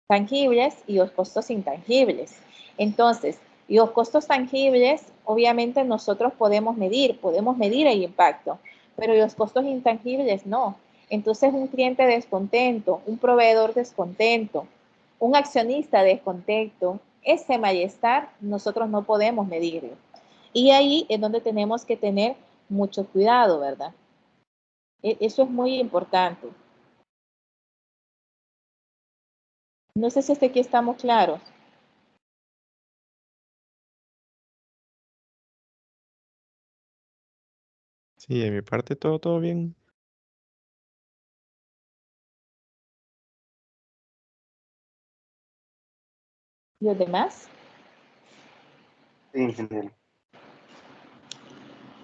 tangibles y los costos intangibles. Entonces, los costos tangibles, obviamente nosotros podemos medir el impacto, pero los costos intangibles no. Entonces, un cliente descontento, un proveedor descontento, un accionista descontento, ese malestar nosotros no podemos medirlo. Y ahí es donde tenemos que tener mucho cuidado, ¿verdad? Eso es muy importante. No sé si hasta aquí estamos claros. Sí, de mi parte todo bien. ¿Los demás? Sí, ingeniero.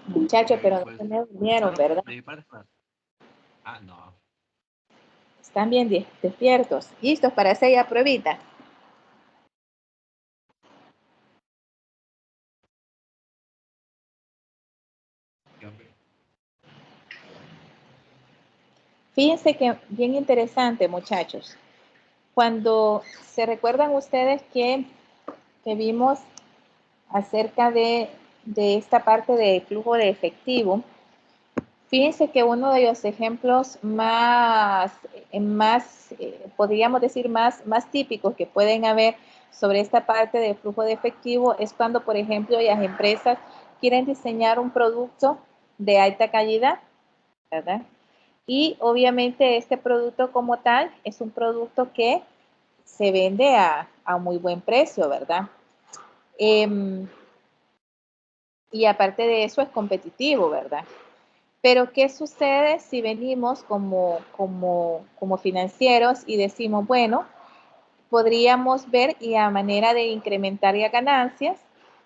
Muchachos, pero no Pues, se me durmieron, ¿verdad? de mi parte, ah, no. Están bien despiertos, listos para hacer la pruebita. Fíjense que bien interesante, muchachos. Cuando se recuerdan ustedes que vimos acerca de esta parte de flujo de efectivo, fíjense que uno de los ejemplos podríamos decir, más típicos que pueden haber sobre esta parte de flujo de efectivo es cuando, por ejemplo, las empresas quieren diseñar un producto de alta calidad, ¿verdad? Y obviamente este producto como tal es un producto que se vende a muy buen precio, ¿verdad? Y aparte de eso es competitivo, ¿verdad? Pero ¿qué sucede si venimos como financieros y decimos, bueno, podríamos ver y a manera de incrementar las ganancias,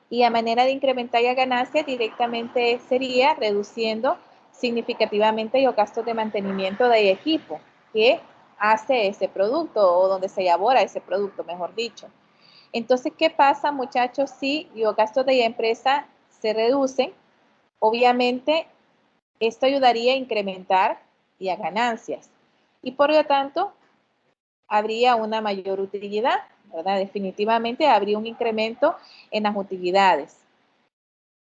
y a manera de incrementar las ganancias directamente sería reduciendo significativamente los gastos de mantenimiento del equipo que hace ese producto o donde se elabora ese producto, mejor dicho. Entonces, ¿qué pasa, muchachos, si los gastos de la empresa se reducen? Obviamente, esto ayudaría a incrementar las ganancias y por lo tanto habría una mayor utilidad, ¿verdad? Definitivamente habría un incremento en las utilidades.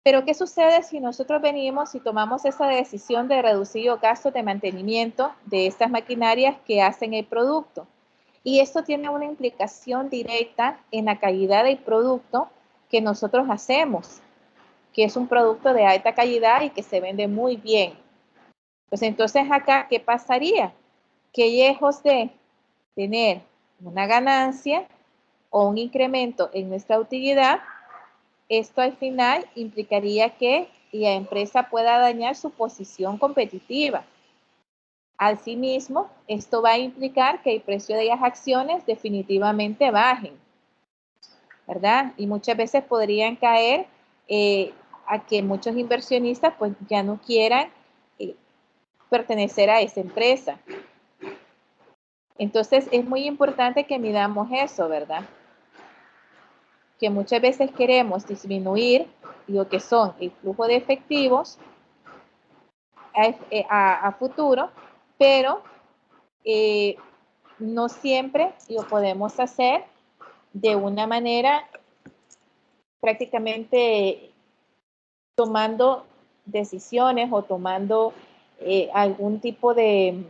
Pero ¿qué sucede si nosotros venimos y tomamos esa decisión de reducir los gastos de mantenimiento de estas maquinarias que hacen el producto? Y esto tiene una implicación directa en la calidad del producto que nosotros hacemos, que es un producto de alta calidad y que se vende muy bien. Pues entonces acá, ¿qué pasaría? Que lejos de tener una ganancia o un incremento en nuestra utilidad, esto al final implicaría que la empresa pueda dañar su posición competitiva. Asimismo, esto va a implicar que el precio de las acciones definitivamente bajen, ¿verdad? Y muchas veces podrían caer a que muchos inversionistas pues ya no quieran pertenecer a esa empresa. Entonces es muy importante que midamos eso, ¿verdad? Que muchas veces queremos disminuir lo que son el flujo de efectivos a futuro, pero no siempre lo podemos hacer de una manera prácticamente tomando decisiones o tomando algún tipo de,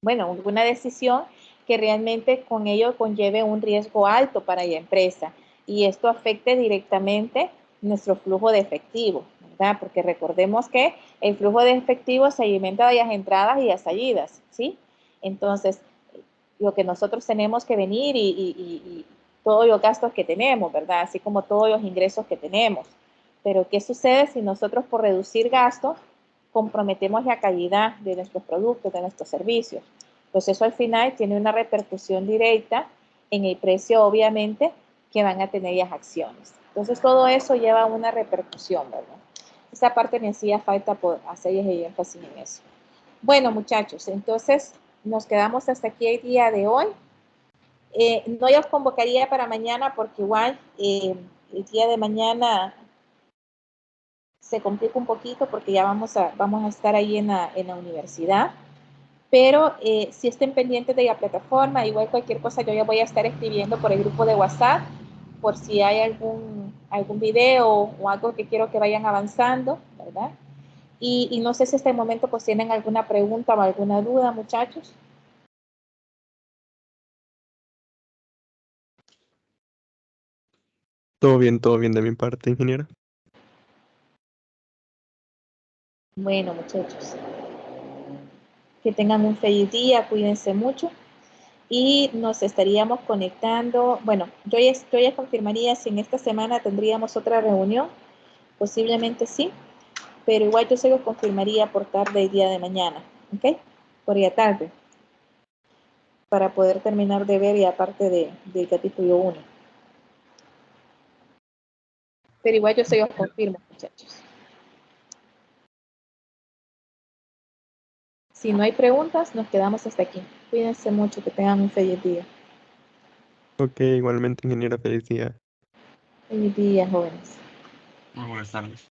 bueno, alguna decisión que realmente con ello conlleve un riesgo alto para la empresa y esto afecte directamente nuestro flujo de efectivo, ¿verdad? Porque recordemos que el flujo de efectivo se alimenta de las entradas y las salidas, ¿sí? Entonces, lo que nosotros tenemos que venir y todos los gastos que tenemos, ¿verdad? Así como todos los ingresos que tenemos. Pero, ¿qué sucede si nosotros por reducir gastos comprometemos la calidad de nuestros productos, de nuestros servicios? Pues eso al final tiene una repercusión directa en el precio, obviamente, que van a tener las acciones. Entonces, todo eso lleva a una repercusión, ¿verdad? Esa parte me hacía falta por hacer el énfasis en eso. Bueno, muchachos, entonces nos quedamos hasta aquí el día de hoy. No los convocaría para mañana porque igual el día de mañana se complica un poquito porque ya vamos a estar ahí en la universidad. Pero si estén pendientes de la plataforma, igual cualquier cosa yo ya voy a estar escribiendo por el grupo de WhatsApp por si hay algún video o algo que quiero que vayan avanzando, ¿verdad? Y no sé si hasta el momento pues tienen alguna pregunta o alguna duda, muchachos. Todo bien de mi parte, ingeniera. Bueno, muchachos, que tengan un feliz día, cuídense mucho y nos estaríamos conectando. Bueno, yo ya confirmaría si en esta semana tendríamos otra reunión, posiblemente sí, pero igual yo se lo confirmaría por tarde el día de mañana, ¿ok? Por la tarde, para poder terminar de ver y aparte del capítulo 1. Pero igual yo se los confirmo, muchachos. Si no hay preguntas, nos quedamos hasta aquí. Cuídense mucho, que tengan un feliz día. Ok, igualmente, ingeniera, feliz día. Feliz día, jóvenes. Muy buenas tardes.